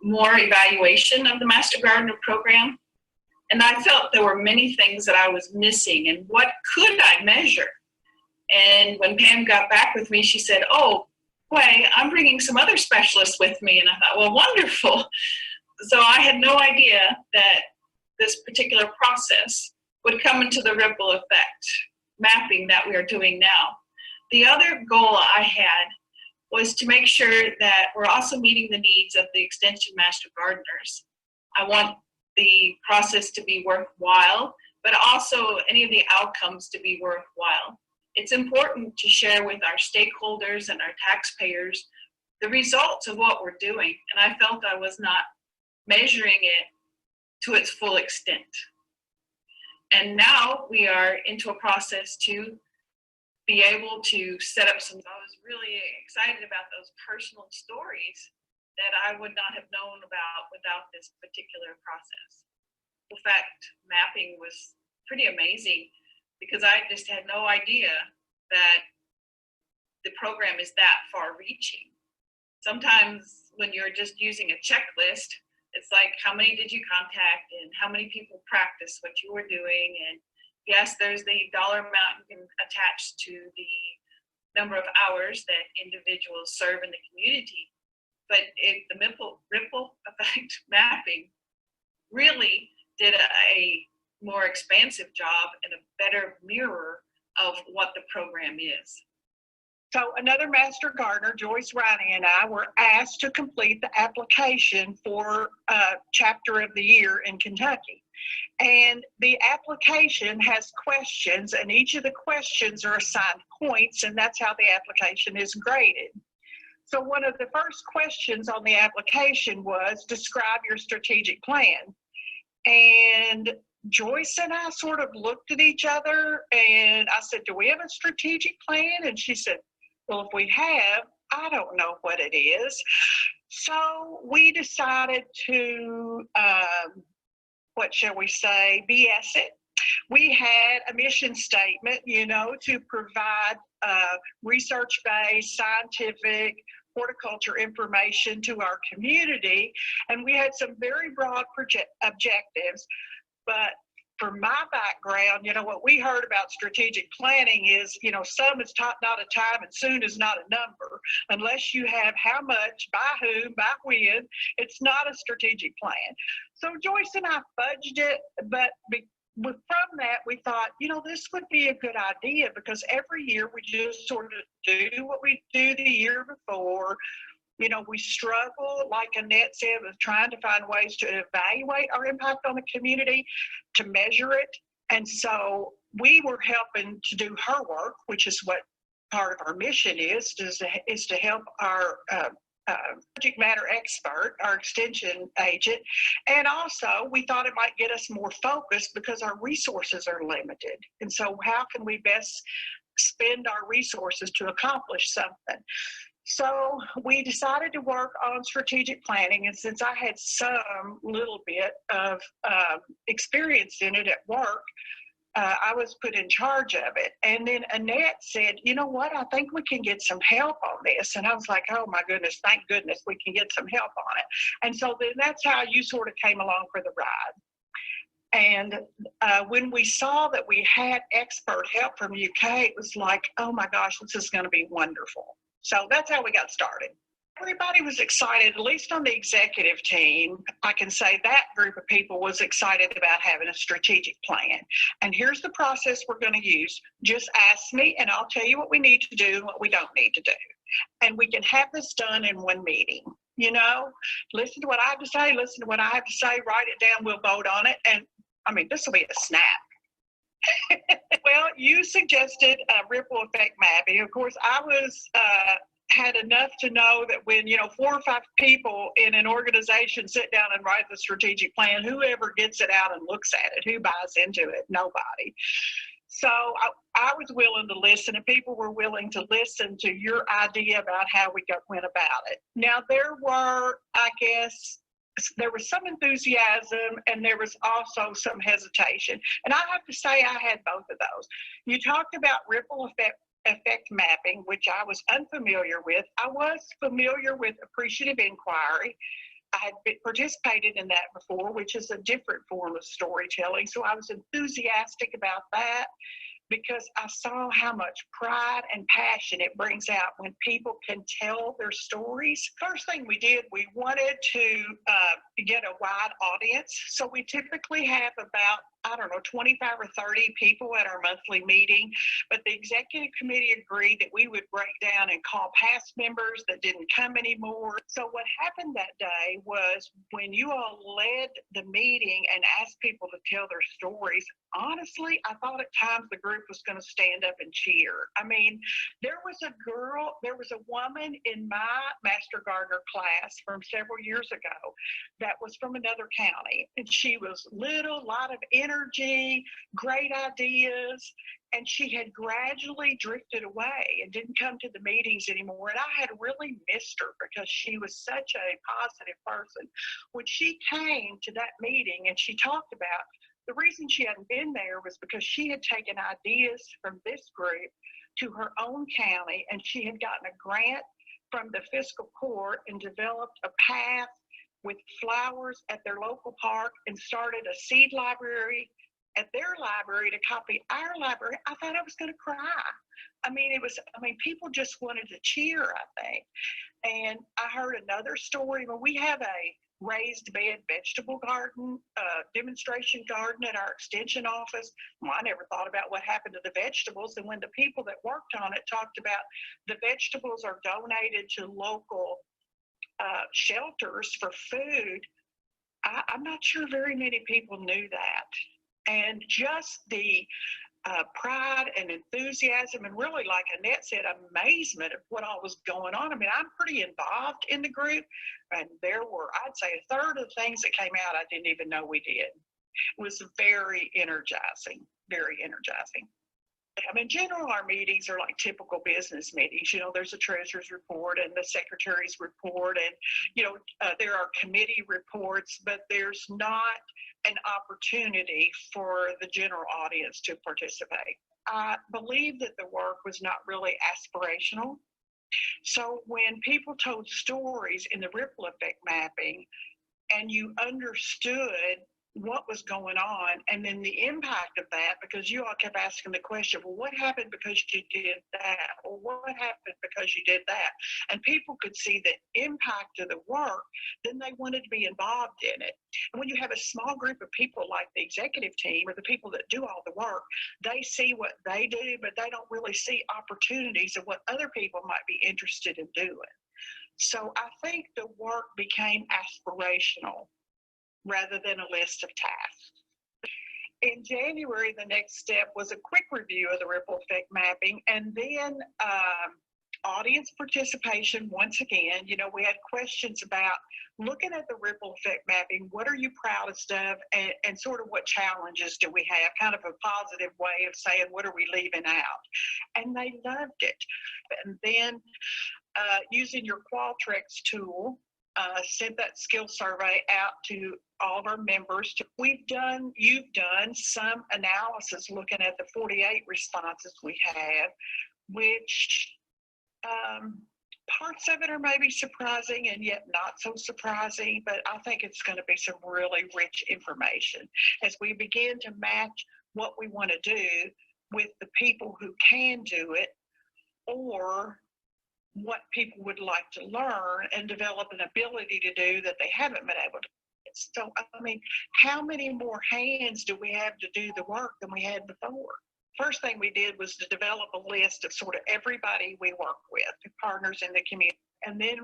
more evaluation of the Master Gardener program. And I felt there were many things that I was missing, and what could I measure? And when Pam got back with me, she said, oh, boy, I'm bringing some other specialists with me. And I thought, well, wonderful. So I had no idea that this particular process would come into the ripple effect mapping that we are doing now. The other goal I had was to make sure that we're also meeting the needs of the Extension Master Gardeners. I want the process to be worthwhile, but also any of the outcomes to be worthwhile. It's important to share with our stakeholders and our taxpayers the results of what we're doing. And I felt I was not measuring it to its full extent. And now we are into a process to be able to set up some, I was really excited about those personal stories that I would not have known about without this particular process. In fact, mapping was pretty amazing because I just had no idea that the program is that far reaching. Sometimes when you're just using a checklist, it's like, how many did you contact and how many people practice what you were doing? And yes, there's the dollar amount you can attach to the number of hours that individuals serve in the community. But the ripple effect mapping really did a more expansive job and a better mirror of what the program is. So another Master Gardener, Joyce Riney, and I were asked to complete the application for Chapter of the Year in Kentucky. And the application has questions, and each of the questions are assigned points, and that's how the application is graded. So one of the first questions on the application was, describe your strategic plan. And Joyce and I sort of looked at each other, and I said, do we have a strategic plan? And she said, well, if we have, I don't know what it is. So we decided to, what shall we say, BS it. We had a mission statement, to provide research-based, scientific, horticulture information to our community. And we had some very broad objectives. But for my background, what we heard about strategic planning is, some is not a time and soon is not a number. Unless you have how much, by whom, by when, it's not a strategic plan. So Joyce and I fudged it, but from that, we thought, this would be a good idea because every year we just sort of do what we do the year before. We struggle, like Annette said, with trying to find ways to evaluate our impact on the community, to measure it. And so we were helping to do her work, which is what part of our mission is to help our subject matter expert, our extension agent. And also we thought it might get us more focused because our resources are limited. And so how can we best spend our resources to accomplish something? So we decided to work on strategic planning, and since I had some little bit of experience in it at work, I was put in charge of it. And then Annette said, you know what, I think we can get some help on this. And I was like, oh my goodness, thank goodness we can get some help on it. And so then that's how you sort of came along for the ride. And when we saw that we had expert help from UK, it was like, oh my gosh, this is going to be wonderful. So that's how we got started. Everybody was excited, at least on the executive team. I can say that group of people was excited about having a strategic plan. And here's the process we're going to use. Just ask me and I'll tell you what we need to do and what we don't need to do. And we can have this done in one meeting. Listen to what I have to say, listen to what I have to say, write it down, we'll vote on it. And this will be a snap. Well, you suggested ripple effect mapping. Of course, I had enough to know that when 4 or 5 people in an organization sit down and write the strategic plan, whoever gets it out and looks at it, who buys into it? Nobody. So I was willing to listen, and people were willing to listen to your idea about how we went about it. Now there was some enthusiasm and there was also some hesitation. And I have to say I had both of those. You talked about ripple effect mapping, which I was unfamiliar with. I was familiar with appreciative inquiry. I had participated in that before, which is a different form of storytelling. So I was enthusiastic about that because I saw how much pride and passion it brings out when people can tell their stories. First thing we did, we wanted to get a wide audience. So we typically have about, I don't know, 25 or 30 people at our monthly meeting, but the executive committee agreed that we would break down and call past members that didn't come anymore. So what happened that day was when you all led the meeting and asked people to tell their stories, honestly, I thought at times the group was going to stand up and cheer. I mean, there was a woman in my Master Gardener class from several years ago that was from another county, and she was little, lot of energy, great ideas, and she had gradually drifted away and didn't come to the meetings anymore. And I had really missed her because she was such a positive person. When she came to that meeting and she talked about the reason she hadn't been there was because she had taken ideas from this group to her own county, and she had gotten a grant from the fiscal court and developed a path with flowers at their local park and started a seed library at their library to copy our library. I thought I was going to cry. I mean, people just wanted to cheer, I think. And I heard another story. When we have a raised bed vegetable garden, demonstration garden at our extension office. Well, I never thought about what happened to the vegetables. And when the people that worked on it talked about the vegetables are donated to local shelters for food, I'm not sure very many people knew that. And just the pride and enthusiasm, and really, like Annette said, amazement of what all was going on. I mean, I'm pretty involved in the group, and there were, I'd say, a third of the things that came out I didn't even know we did. It was very energizing, very energizing. I mean, in general, our meetings are like typical business meetings. You know, there's a treasurer's report and the secretary's report, and, you know, there are committee reports, but there's not an opportunity for the general audience to participate. I believe that the work was not really aspirational. So when people told stories in the ripple effect mapping and you understood what was going on and then the impact of that, because you all kept asking the question, well, what happened because you did that? Or what happened because you did that? And people could see the impact of the work, then they wanted to be involved in it. And when you have a small group of people like the executive team or the people that do all the work, they see what they do, but they don't really see opportunities of what other people might be interested in doing. So I think the work became aspirational rather than a list of tasks. In January, the next step was a quick review of the ripple effect mapping, and then audience participation. Once again, you know, we had questions about looking at the ripple effect mapping, what are you proudest of, and sort of what challenges do we have, kind of a positive way of saying, what are we leaving out? And they loved it. And then using your Qualtrics tool, sent that skill survey out to all of our members. You've done some analysis looking at the 48 responses we have, which parts of it are maybe surprising and yet not so surprising, but I think it's going to be some really rich information as we begin to match what we want to do with the people who can do it, or what people would like to learn and develop an ability to do that they haven't been able to. So, I mean, how many more hands do we have to do the work than we had before? First thing we did was to develop a list of sort of everybody we work with, the partners in the community. And then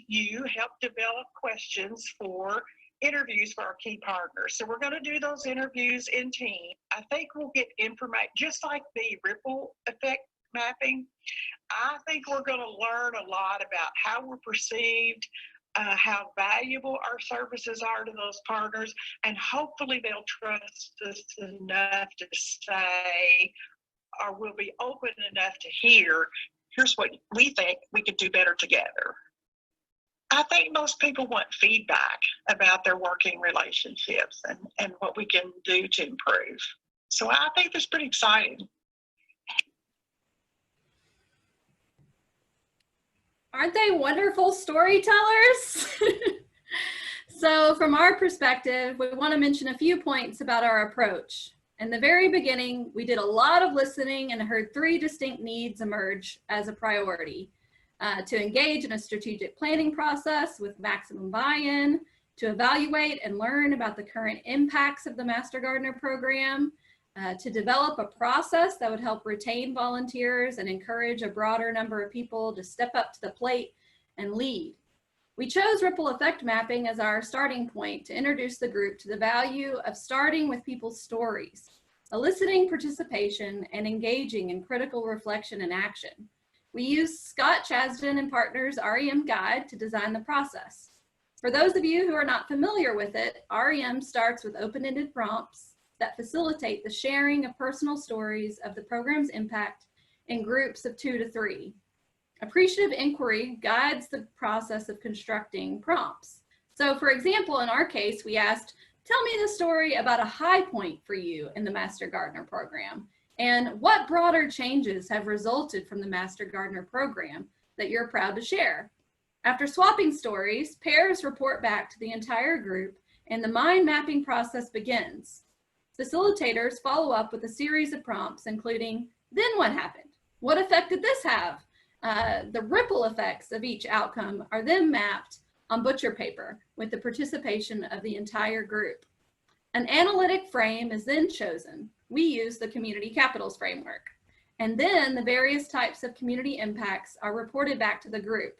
you helped develop questions for interviews for our key partners. So we're going to do those interviews in team. I think we'll get information, just like the ripple effect mapping. I think we're going to learn a lot about how we're perceived, how valuable our services are to those partners, and hopefully they'll trust us enough to say, or we'll be open enough to hear, here's what we think we could do better together. I think most people want feedback about their working relationships and what we can do to improve. So I think that's pretty exciting. Aren't they wonderful storytellers? So from our perspective, we want to mention a few points about our approach. In the very beginning, we did a lot of listening and heard 3 distinct needs emerge as a priority: to engage in a strategic planning process with maximum buy-in, to evaluate and learn about the current impacts of the Master Gardener program, to develop a process that would help retain volunteers and encourage a broader number of people to step up to the plate and lead. We chose ripple effect mapping as our starting point to introduce the group to the value of starting with people's stories, eliciting participation, and engaging in critical reflection and action. We used Scott Chasden and Partners REM Guide to design the process. For those of you who are not familiar with it, REM starts with open-ended prompts that facilitate the sharing of personal stories of the program's impact in groups of 2 to 3. Appreciative inquiry guides the process of constructing prompts. So for example, in our case, we asked, tell me the story about a high point for you in the Master Gardener program, and what broader changes have resulted from the Master Gardener program that you're proud to share. After swapping stories, pairs report back to the entire group and the mind mapping process begins. Facilitators follow up with a series of prompts, including, then what happened? What effect did this have? The ripple effects of each outcome are then mapped on butcher paper with the participation of the entire group. An analytic frame is then chosen. We use the Community Capitals framework. And then the various types of community impacts are reported back to the group.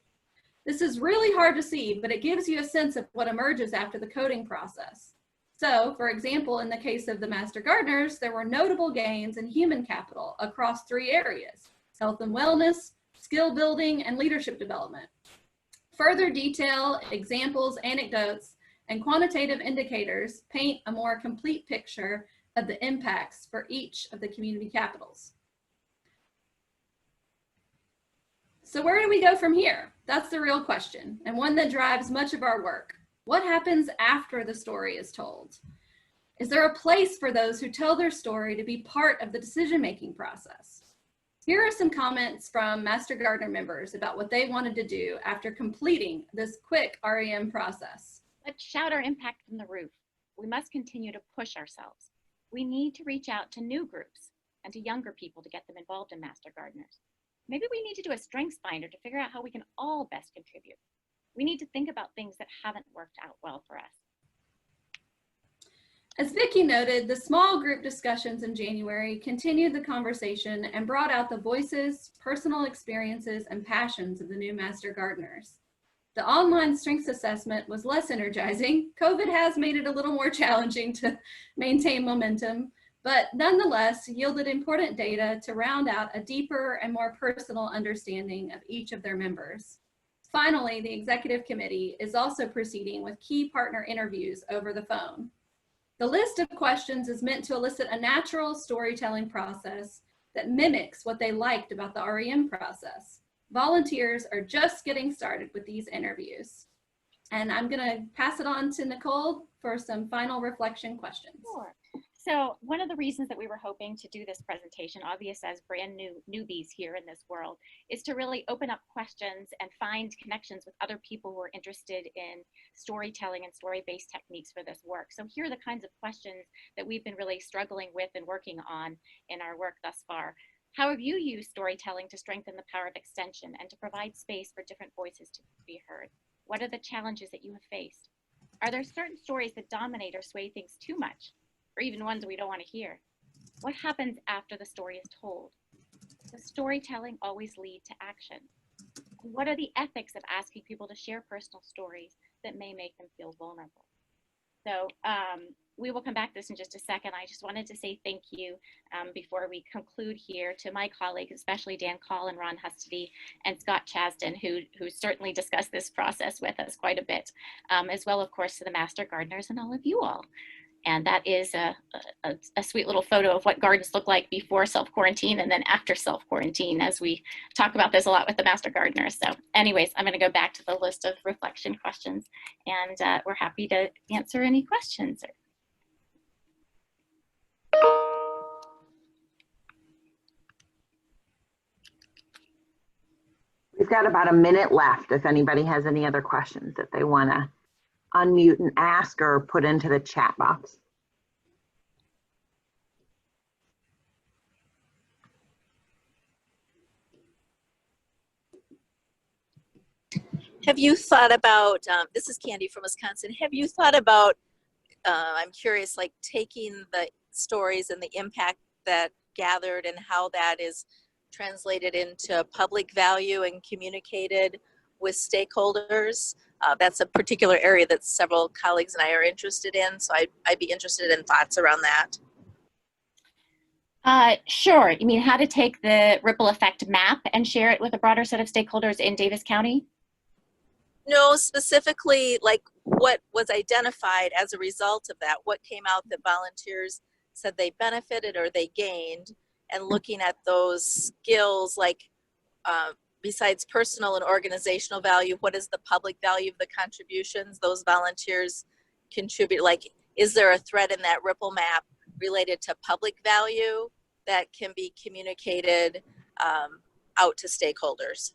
This is really hard to see, but it gives you a sense of what emerges after the coding process. So, for example, in the case of the Master Gardeners, there were notable gains in human capital across 3 areas: health and wellness, skill building, and leadership development. Further detail, examples, anecdotes, and quantitative indicators paint a more complete picture of the impacts for each of the community capitals. So where do we go from here? That's the real question, and one that drives much of our work. What happens after the story is told? Is there a place for those who tell their story to be part of the decision-making process? Here are some comments from Master Gardener members about what they wanted to do after completing this quick REM process. Let's shout our impact from the roof. We must continue to push ourselves. We need to reach out to new groups and to younger people to get them involved in Master Gardeners. Maybe we need to do a strengths finder to figure out how we can all best contribute. We need to think about things that haven't worked out well for us. As Vicki noted, the small group discussions in January continued the conversation and brought out the voices, personal experiences, and passions of the new Master Gardeners. The online strengths assessment was less energizing. COVID has made it a little more challenging to maintain momentum, but nonetheless yielded important data to round out a deeper and more personal understanding of each of their members. Finally, the executive committee is also proceeding with key partner interviews over the phone. The list of questions is meant to elicit a natural storytelling process that mimics what they liked about the REM process. Volunteers are just getting started with these interviews. And I'm gonna pass it on to Nicole for some final reflection questions. Sure. So one of the reasons that we were hoping to do this presentation, obvious as brand new newbies here in this world, is to really open up questions and find connections with other people who are interested in storytelling and story-based techniques for this work. So here are the kinds of questions that we've been really struggling with and working on in our work thus far. How have you used storytelling to strengthen the power of extension and to provide space for different voices to be heard? What are the challenges that you have faced? Are there certain stories that dominate or sway things too much, or even ones we don't want to hear? What happens after the story is told? Does storytelling always lead to action? And what are the ethics of asking people to share personal stories that may make them feel vulnerable? So we will come back to this in just a second. I just wanted to say thank you before we conclude here to my colleagues, especially Dan Call and Ron Hustedy and Scott Chasden, who certainly discussed this process with us quite a bit, as well, of course, to the Master Gardeners and all of you all. And that is a sweet little photo of what gardens look like before self-quarantine and then after self-quarantine, as we talk about this a lot with the Master Gardeners. So anyways, I'm going to go back to the list of reflection questions, and we're happy to answer any questions. We've got about a minute left if anybody has any other questions that they want to unmute and ask or put into the chat box. Have you thought about, this is Candy from Wisconsin, have you thought about, I'm curious, like taking the stories and the impact that gathered and how that is translated into public value and communicated with stakeholders? That's a particular area that several colleagues and I are interested in, so I'd be interested in thoughts around that. Sure. You mean how to take the ripple effect map and share it with a broader set of stakeholders in Davis County? No, specifically like what was identified as a result of that, what came out that volunteers said they benefited or they gained, and looking at those skills, like besides personal and organizational value, what is the public value of the contributions those volunteers contribute? Like, is there a thread in that ripple map related to public value that can be communicated out to stakeholders?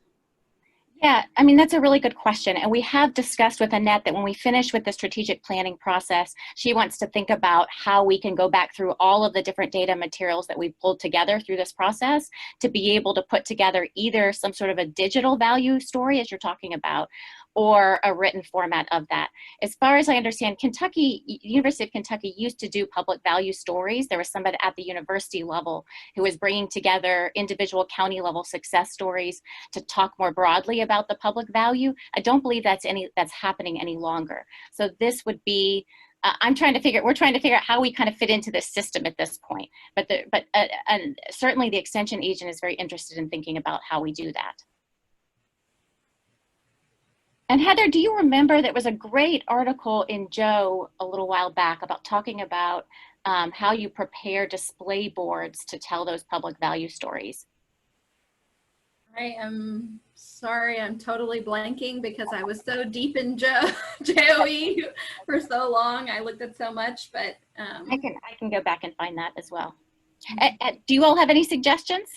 Yeah, I mean, that's a really good question. And we have discussed with Annette that when we finish with the strategic planning process, she wants to think about how we can go back through all of the different data materials that we've pulled together through this process to be able to put together either some sort of a digital value story, as you're talking about, or a written format of that. As far as I understand, University of Kentucky used to do public value stories. There was somebody at the university level who was bringing together individual county level success stories to talk more broadly about the public value. I don't believe that's happening any longer. So this would be, we're trying to figure out how we kind of fit into this system at this point. But certainly the extension agent is very interested in thinking about how we do that. And Heather, do you remember there was a great article in Joe a little while back about talking about how you prepare display boards to tell those public value stories? I am sorry, I'm totally blanking because I was so deep in JOE for so long. I looked at so much, but I can go back and find that as well. Do you all have any suggestions?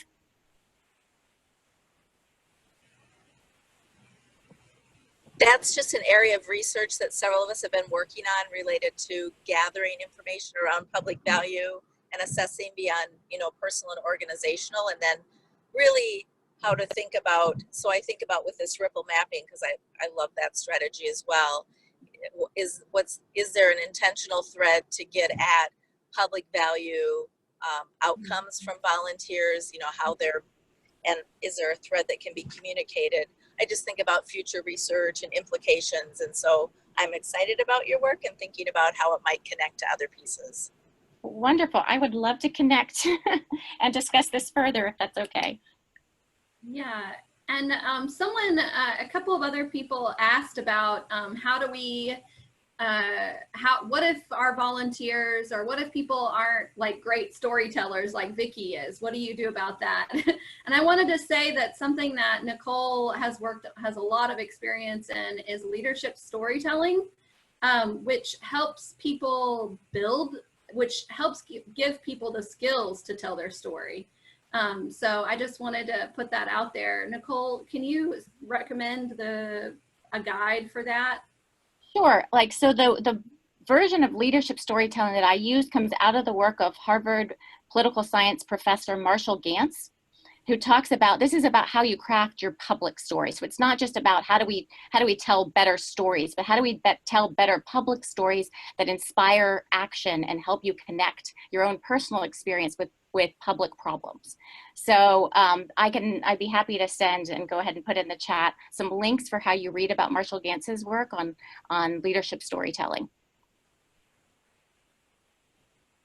That's just an area of research that several of us have been working on related to gathering information around public value and assessing beyond, personal and organizational, and then really how to think about, so I think about with this ripple mapping, because I love that strategy as well, is there an intentional thread to get at public value outcomes from volunteers, how they're, and is there a thread that can be communicated? I just think about future research and implications, and so I'm excited about your work and thinking about how it might connect to other pieces. Wonderful. I would love to connect and discuss this further if that's okay. Yeah, and a couple of other people asked about how do we, what if our volunteers, or what if people aren't like great storytellers like Vicki is? What do you do about that? And I wanted to say that something that Nicole has a lot of experience in is leadership storytelling, which helps people build, which helps give people the skills to tell their story. So I just wanted to put that out there. Nicole, can you recommend a guide for that? Sure. So the version of leadership storytelling that I use comes out of the work of Harvard political science professor Marshall Gantz, who talks about, this is about how you craft your public story. So it's not just about how do we tell better stories, but how do we tell better public stories that inspire action and help you connect your own personal experience with public problems. So I'd be happy to send and go ahead and put in the chat some links for how you read about Marshall Gantz's work on leadership storytelling.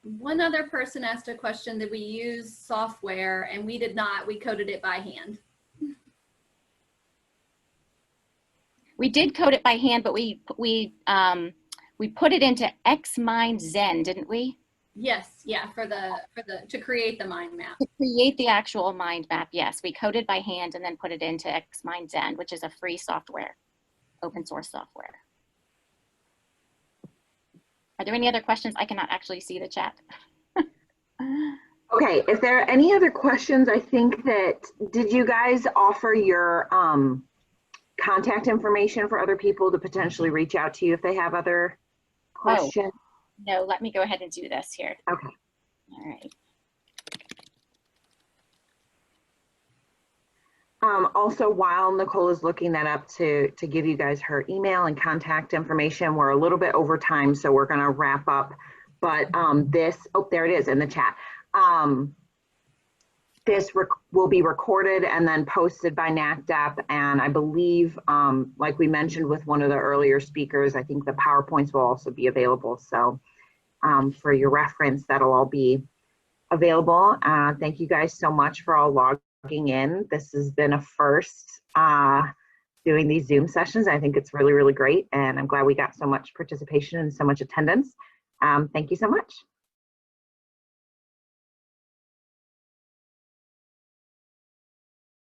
One other person asked a question that we use software, and we did not. We coded it by hand. We did code it by hand, but we put it into XMindZen, didn't we? Yes, yeah, to create the mind map. To create the actual mind map, yes. We coded by hand and then put it into XMindZen, which is a free software, open source software. Are there any other questions? I cannot actually see the chat. Okay, if there are any other questions, I think that, did you guys offer your contact information for other people to potentially reach out to you if they have other questions? Oh, no, let me go ahead and do this here. Okay. All right. Also, while Nicole is looking that up to give you guys her email and contact information, we're a little bit over time, so we're going to wrap up. But there it is in the chat. This will be recorded and then posted by NACDEP. And I believe, like we mentioned with one of the earlier speakers, I think the PowerPoints will also be available. So for your reference, that'll all be available. Thank you guys so much for all logging in. This has been a first doing these Zoom sessions. I think it's really, really great. And I'm glad we got so much participation and so much attendance. Thank you so much.